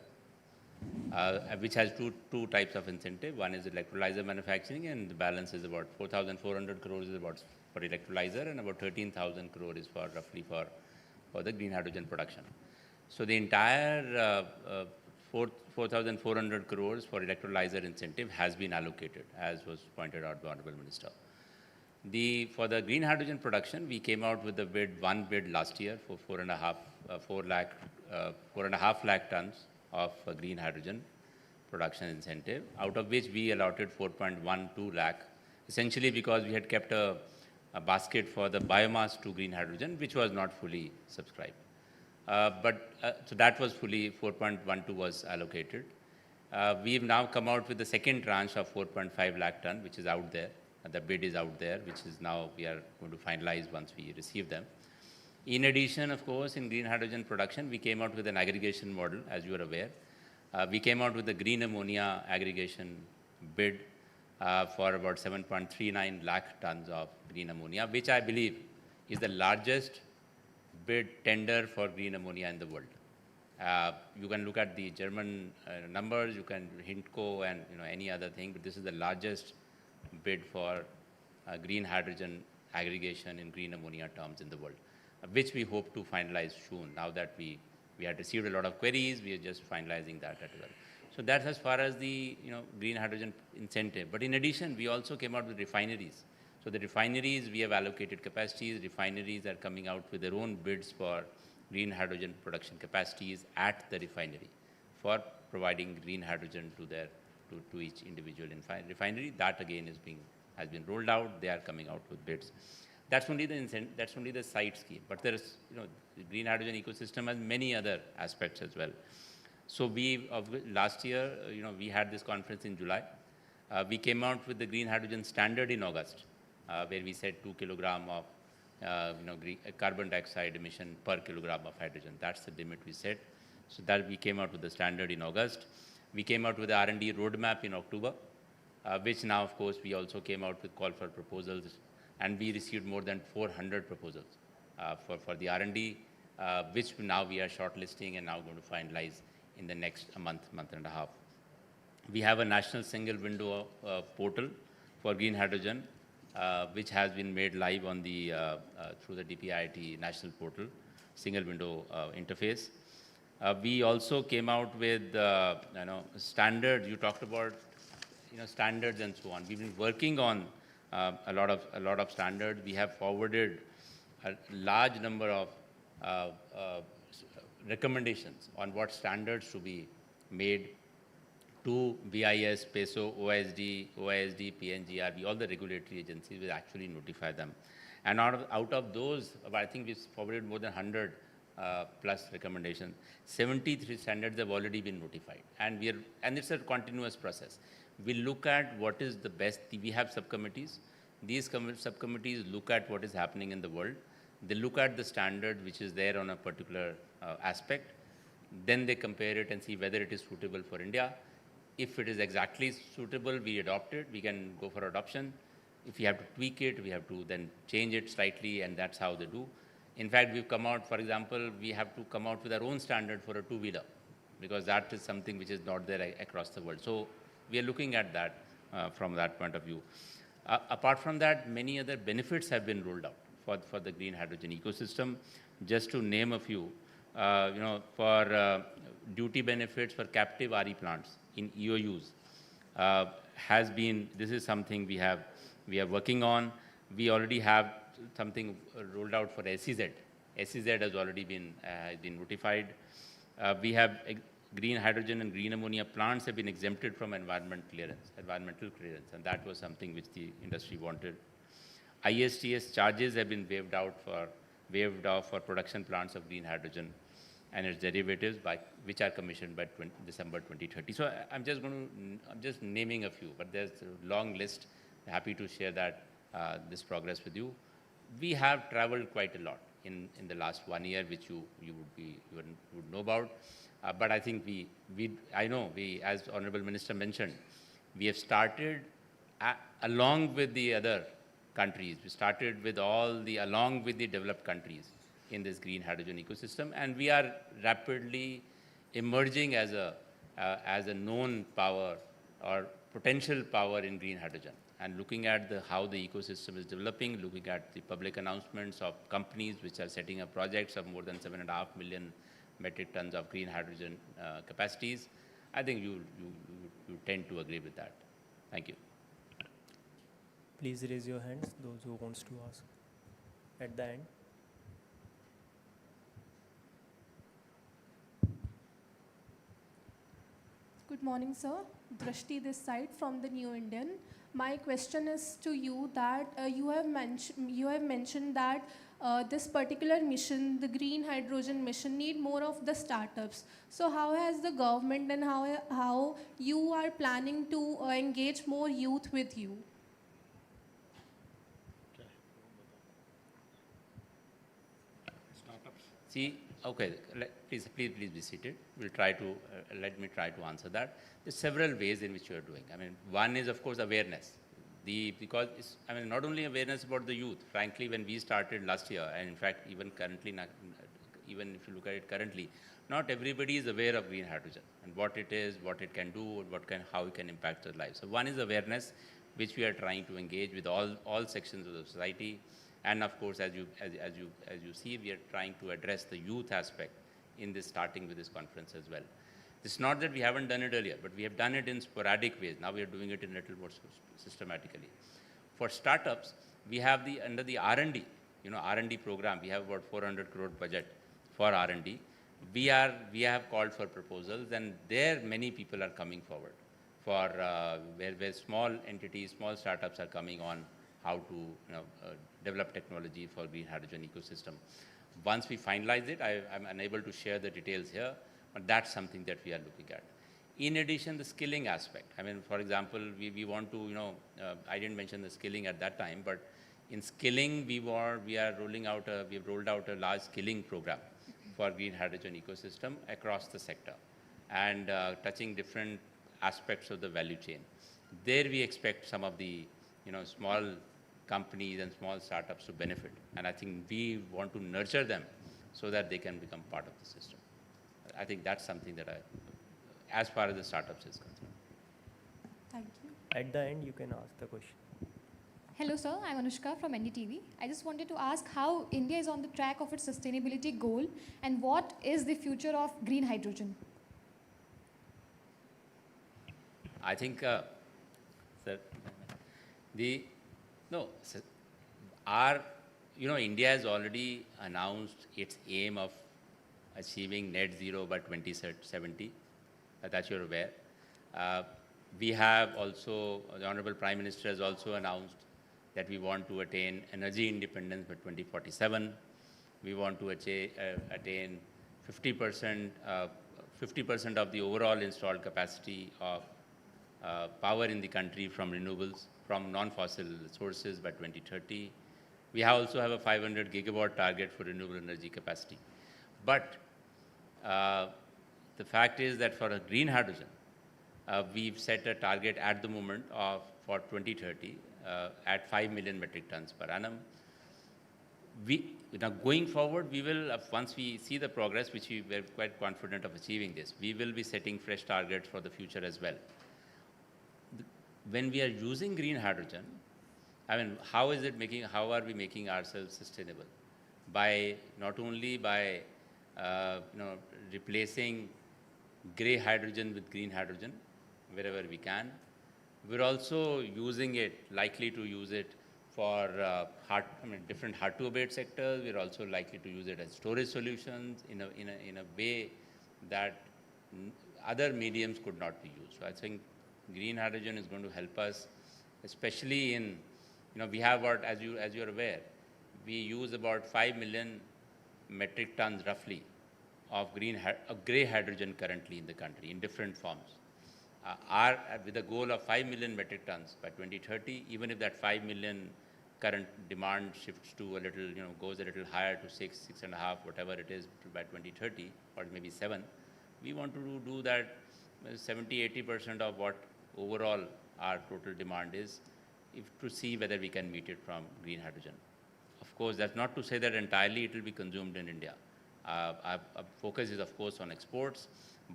Speaker 3: which has two types of incentive. One is electrolyzer manufacturing, and the balance is about 4,400 crores is about for electrolyzer, and about 13,000 crore is for roughly for the green hydrogen production. So the entire 4,400 crores for electrolyzer incentive has been allocated, as was pointed out by the Honorable Minister. For the green hydrogen production, we came out with one bid last year for 4.5 lakh tons of green hydrogen production incentive, out of which we allotted 4.12 lakh, essentially because we had kept a basket for the biomass to green hydrogen, which was not fully subscribed. So that was fully, 4.12 was allocated. We've now come out with the second tranche of 4.5 lakh ton, which is out there. The bid is out there, which is now we are going to finalize once we receive them. In addition, of course, in green hydrogen production, we came out with an aggregation model, as you are aware. We came out with the green ammonia aggregation bid for about 7.39 lakh tons of green ammonia, which I believe is the largest bid tender for green ammonia in the world. You can look at the German numbers, you can Hintco and any other thing, but this is the largest bid for green hydrogen aggregation in green ammonia terms in the world, which we hope to finalize soon. Now that we had received a lot of queries, we are just finalizing that as well. So that's as far as the green hydrogen incentive. But in addition, we also came out with refineries. So the refineries, we have allocated capacities. Refineries are coming out with their own bids for green hydrogen production capacities at the refinery for providing green hydrogen to each individual refinery. That again has been rolled out. They are coming out with bids. That's only the site scheme. But there is, the green hydrogen ecosystem has many other aspects as well. So last year, we had this conference in July. We came out with the green hydrogen standard in August, where we said 2 kilogram of carbon dioxide emission per kilogram of hydrogen. That's the limit we set. So that we came out with the standard in August. We came out with the R&D roadmap in October, which now, of course, we also came out with call for proposals, and we received more than 400 proposals for the R&D, which now we are shortlisting and now going to finalize in the next month and a half. We have a national single window portal for green hydrogen, which has been made live on the through the DPIIT national portal, single window interface. We also came out with standards. You talked about standards and so on. We've been working on a lot of standards. We have forwarded a large number of recommendations on what standards to be made to BIS, PESO, OSD, PNGRB, all the regulatory agencies will actually notify them. And out of those, I think we've forwarded more than 100 plus recommendations. 73 standards have already been notified. And it's a continuous process. We look at what is the best. We have subcommittees. These subcommittees look at what is happening in the world. They look at the standard which is there on a particular aspect. Then they compare it and see whether it is suitable for India. If it is exactly suitable, we adopt it. We can go for adoption. If we have to tweak it, we have to then change it slightly, and that's how they do. In fact, we've come out, for example, we have to come out with our own standard for a two-wheeler, because that is something which is not there across the world. So we are looking at that from that point of view. Apart from that, many other benefits have been rolled out for the green hydrogen ecosystem. Just to name a few, for duty benefits for captive RE plants in EOUs this is something we are working on. We already have something rolled out for SEZ. SEZ has already been notified. We have green hydrogen and green ammonia plants have been exempted from environmental clearance, and that was something which the industry wanted. ISTS charges have been waived off for production plants of green hydrogen and its derivatives, which are commissioned by December 2030. So I'm just naming a few, but there's a long list. Happy to share this progress with you. We have traveled quite a lot in the last 1 year, which you would know about. But I think I know as Honorable Minister mentioned, we have started along with the other countries. We started with along with the developed countries in this green hydrogen ecosystem, and we are rapidly emerging as a known power or potential power in green hydrogen. And looking at how the ecosystem is developing, looking at the public announcements of companies which are setting up projects of more than 7.5 million metric tons of green hydrogen capacities, I think you tend to agree with that. Thank you.
Speaker 6: Please raise your hands, those who wants to ask at the end.
Speaker 8: Good morning, sir. Drashti this side from the New Indian. My question is to you that you have mentioned that this particular mission, the green hydrogen mission, need more of the startups. So how has the government and how you are planning to engage more youth with you?
Speaker 3: See, okay, please be seated. Let me try to answer that. There's several ways in which you are doing. I mean, one is, of course, awareness. Because not only awareness about the youth. Frankly, when we started last year, and in fact, even currently, even if you look at it currently, not everybody is aware of green hydrogen and what it is, what it can do, how it can impact their lives. So one is awareness, which we are trying to engage with all sections of the society. And of course, as you see, we are trying to address the youth aspect in this, starting with this conference as well. It's not that we haven't done it earlier, but we have done it in sporadic ways. Now we are doing it in a little more systematically. For startups, we have under the R&D, R&D program, we have about 400 crore budget for R&D. We have called for proposals, and there many people are coming forward for where small entities, small startups are coming on how to develop technology for green hydrogen ecosystem. Once we finalize it, I'm unable to share the details here, but that's something that we are looking at. In addition, the skilling aspect. I mean, for example, we want to, I didn't mention the skilling at that time, but in skilling, we have rolled out a large skilling program for green hydrogen ecosystem across the sector and touching different aspects of the value chain. There we expect some of the, small companies and small startups to benefit. And I think we want to nurture them so that they can become part of the system. I think that's something that as far as the startups is concerned.
Speaker 8: Thank you.
Speaker 6: At the end, you can ask the question.
Speaker 9: Hello, sir. I'm Anushka from NDTV. I just wanted to ask how India is on the track of its sustainability goal and what is the future of green hydrogen?
Speaker 3: I think, sir, India has already announced its aim of achieving net zero by 2070, that you're aware. We have also, the Honorable Prime Minister has also announced that we want to attain energy independence by 2047. We want to attain 50% of the overall installed capacity of power in the country from renewables, from non-fossil sources by 2030. We also have a 500 gigawatt target for renewable energy capacity. But the fact is that for a green hydrogen, we've set a target at the moment for 2030 at 5 million metric tons per annum. Now going forward, we will, once we see the progress, which we were quite confident of achieving this, we will be setting fresh targets for the future as well. When we are using green hydrogen, I mean, how are we making ourselves sustainable? Not only by replacing gray hydrogen with green hydrogen wherever we can. We're also likely to use it for different hard-to-abate sectors. We're also likely to use it as storage solutions in a way that other mediums could not be used. So I think green hydrogen is going to help us, especially in, we have about, as you're aware, we use about 5 million metric tons roughly of gray hydrogen currently in the country in different forms. With a goal of 5 million metric tons by 2030, even if that 5 million current demand shifts to a little, goes a little higher to 6.5, whatever it is by 2030, or maybe 7, we want to do that 70-80% of what overall our total demand is, to see whether we can meet it from green hydrogen. Of course, that's not to say that entirely it will be consumed in India. Our focus is, of course, on exports,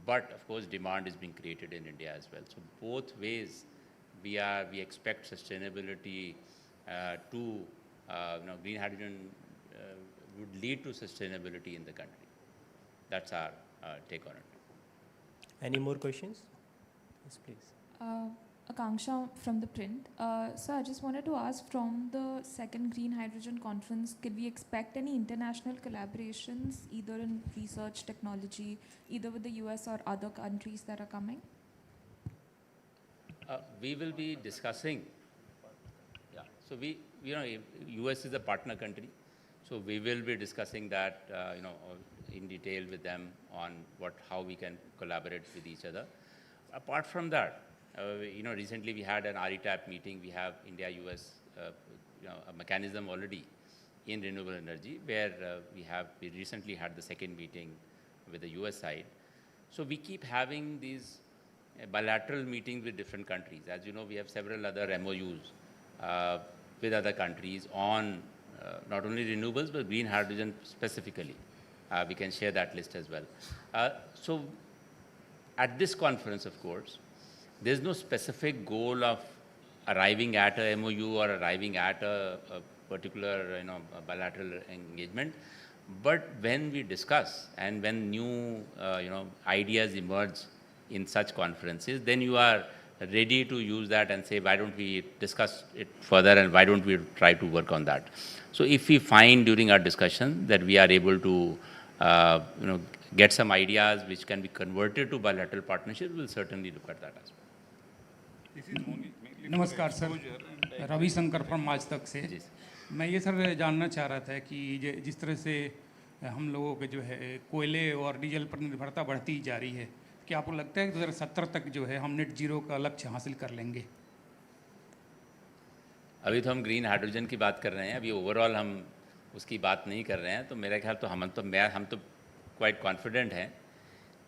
Speaker 3: but of course, demand is being created in India as well. So both ways, we expect sustainability green hydrogen would lead to sustainability in the country. That's our take on it.
Speaker 6: Any more questions? Yes, please.
Speaker 10: Akanksha from the print. So I just wanted to ask, from the second Green Hydrogen Conference, could we expect any international collaborations, either in research technology, either with the US or other countries that are coming?
Speaker 3: We will be discussing. Yeah. So US is a partner country. So we will be discussing that, in detail with them on how we can collaborate with each other. Apart from that, recently we had an RETAP meeting. We have India-US, a mechanism already in renewable energy, where we recently had the second meeting with the US side. So we keep having these bilateral meetings with different countries. As you know, we have several other MOUs with other countries on not only renewables, but green hydrogen specifically. We can share that list as well. So at this conference, of course, there's no specific goal of arriving at a MOU or arriving at a particular bilateral engagement. But when we discuss and when new ideas emerge in such conferences, then you are ready to use that and say, why don't we discuss it further and why don't we try to work on that? So if we find during our discussion that we are able to get some ideas which can be converted to bilateral partnerships, we'll certainly look at that as well.
Speaker 11: This is only mainly Namaskar, sir. And Ravishankar from आज तक से।
Speaker 3: जी
Speaker 11: मैं ये sir जानना चाह रहा था कि जिस तरह से हम लोगों के जो है कोयले और डीजल पर निर्भरता बढ़ती जा रही है, क्या आपको लगता है कि 2070 तक जो है हम नेट जीरो का लक्ष्य हासिल कर लेंगे?
Speaker 3: अभी तो हम ग्रीन हाइड्रोजन की बात कर रहे हैं, अभी ओवरऑल हम उसकी बात नहीं कर रहे हैं, तो मेरा ख्याल तो हम तो क्वाइट कॉन्फिडेंट हैं।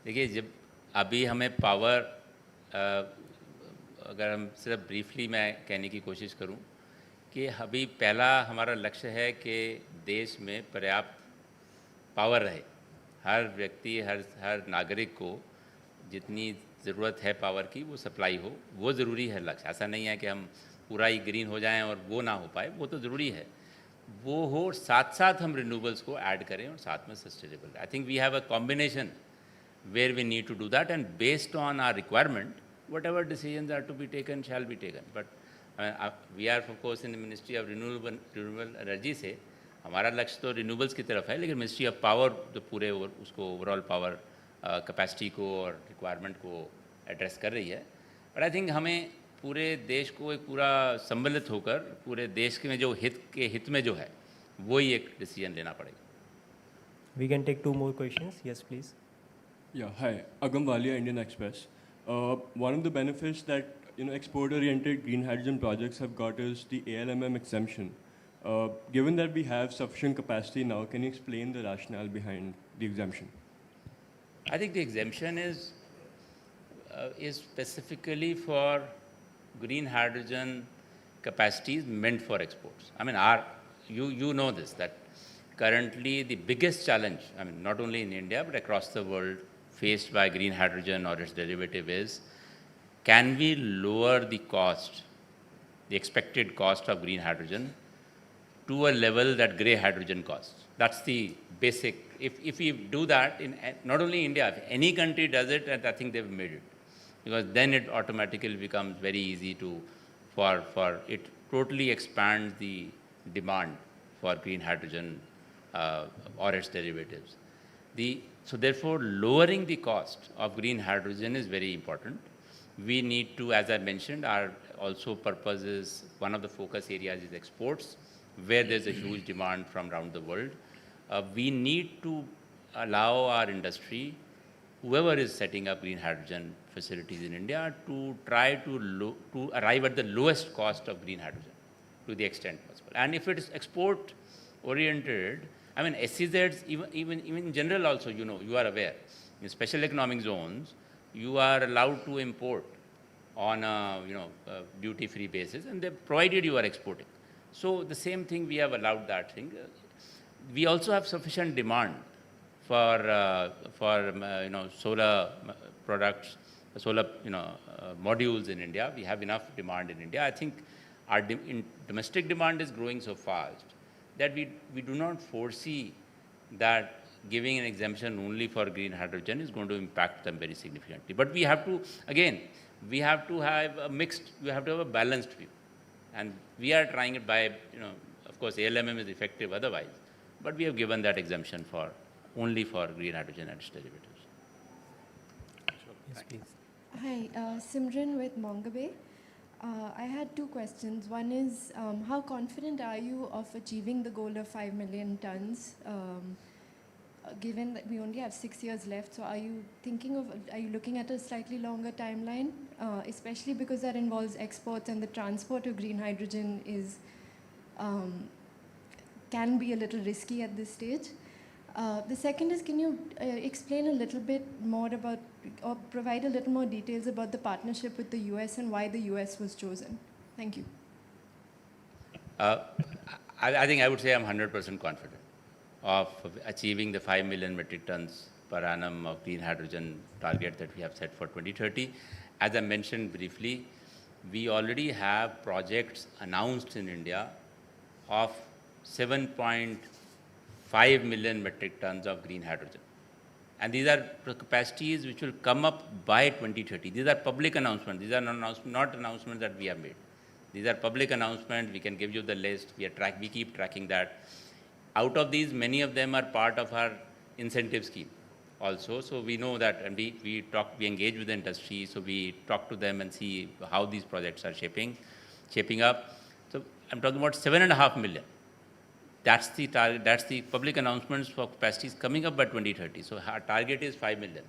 Speaker 3: देखिए, जब अभी हमें पावर, अगर हम सिर्फ ब्रीफली मैं कहने की कोशिश करूं कि अभी पहला हमारा लक्ष्य है कि देश में पर्याप्त पावर रहे, हर व्यक्ति हर नागरिक को जितनी ज़रूरत है पावर की वो सप्लाई हो, वो ज़रूरी है लक्ष्य। ऐसा नहीं है कि हम पूरा ही ग्रीन हो जाएं और वो ना हो पाए, वो तो ज़रूरी है, वो हो, साथ साथ हम रिन्यूएबल्स को ऐड करें और साथ में sustainable. I think we have a combination where we need to do that, and based on our requirement, whatever decisions are to be taken shall be taken. But we are of course in the Ministry of Renewable Energy से हमारा लक्ष्य तो renewables की तरफ है, लेकिन ministry of power जो पूरे उसको ओवरऑल पावर कैपेसिटी को और रिक्वायरमेंट को एड्रेस कर रही है। बट आई थिंक हमें पूरे देश को एक पूरा सम्मिलित होकर पूरे देश के में जो हित में जो है वही एक डिसीजन लेना पड़ेगा।
Speaker 6: We can take 2 more questions. Yes, please.
Speaker 12: Yeah, hi, Agam Walia, Indian Express. One of the benefits that export-oriented green hydrogen projects have got is the ALMM exemption. Given that we have sufficient capacity now, can you explain the rationale behind the exemption?
Speaker 3: I think the exemption is specifically for green hydrogen capacities meant for exports. I mean, you know this, that currently the biggest challenge, I mean, not only in India but across the world, faced by green hydrogen or its derivative is, can we lower the cost, the expected cost of green hydrogen to a level that grey hydrogen costs? That's the basic. If we do that, in not only India, if any country does it, I think they've made it. Because then it automatically becomes very easy for it totally expands the demand for green hydrogen or its derivatives. So therefore, lowering the cost of green hydrogen is very important. We need to, as I mentioned, our also purpose is, one of the focus areas is exports, where there's a huge demand from around the world. We need to allow our industry, whoever is setting up green hydrogen facilities in India, to try to arrive at the lowest cost of green hydrogen to the extent possible. And if it is export oriented, I mean, SEZs, even in general also, you are aware, in special economic zones, you are allowed to import on a duty-free basis, and they provided you are exporting. So the same thing, we have allowed that thing. We also have sufficient demand for solar products, solar modules in India. We have enough demand in India. I think our domestic demand is growing so fast that we do not foresee that giving an exemption only for green hydrogen is going to impact them very significantly. But we have to, again, we have to have a balanced view. And we are trying it by, of course, ALMM is effective otherwise, but we have given that exemption only for green hydrogen and its derivatives.
Speaker 6: Yes, please.
Speaker 13: Hi, Simran with Mongabay. I had 2 questions. One is, how confident are you of achieving the goal of 5 million tons, given that we only have 6 years left? So are you looking at a slightly longer timeline, especially because that involves exports and the transport of green hydrogen can be a little risky at this stage? The second is, can you explain a little bit more about, or provide a little more details about the partnership with the US and why the US was chosen? Thank you.
Speaker 3: I think I would say I'm 100% confident of achieving the 5 million metric tons per annum of green hydrogen target that we have set for 2030. As I mentioned briefly, we already have projects announced in India of 7.5 million metric tons of green hydrogen. And these are capacities which will come up by 2030. These are public announcements. These are not announcements that we have made. These are public announcements. We can give you the list. We keep tracking that. Out of these, many of them are part of our incentive scheme also. So we know that, and we engage with the industry. So we talk to them and see how these projects are shaping up. I'm talking about 7.5 million. That's the target, that's the public announcements for capacities coming up by 2030. So our target is 5 million.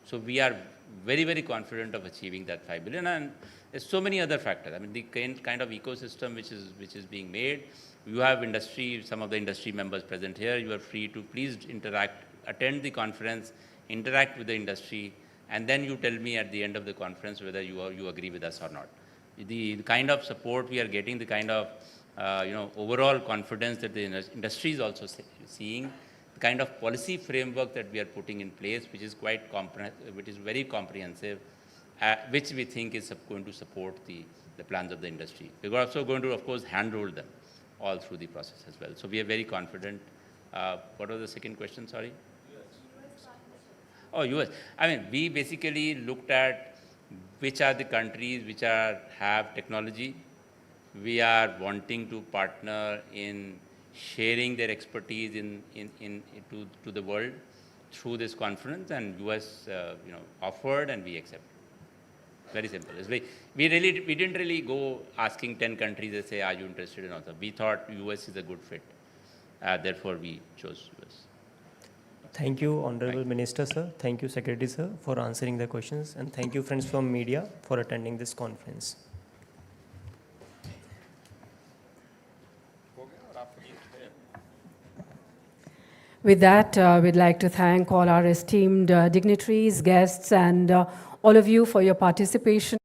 Speaker 3: So we are very, very confident of achieving that 5 billion, and there's so many other factors. I mean, the kind of ecosystem which is being made. You have industry, some of the industry members present here. You are free to please interact, attend the conference, interact with the industry, and then you tell me at the end of the conference whether you agree with us or not. The kind of support we are getting, the kind of overall confidence that the industry is also seeing, the kind of policy framework that we are putting in place, which is which is very comprehensive, which we think is going to support the plans of the industry. We're also going to, of course, handhold them all through the process as well. So we are very confident. What was the second question, sorry? Oh, US. I mean, we basically looked at which are the countries which have technology. We are wanting to partner in sharing their expertise to the world through this conference, and US offered, and we accepted. Very simple. We didn't really go asking 10 countries and say, are you interested in also? We thought US is a good fit. Therefore, we chose US.
Speaker 6: Thank you, Honorable Minister, sir. Thank you, Secretary, sir, for answering the questions. And thank you, friends from media, for attending this conference.
Speaker 1: With that, we'd like to thank all our esteemed dignitaries, guests, and all of you for your participation.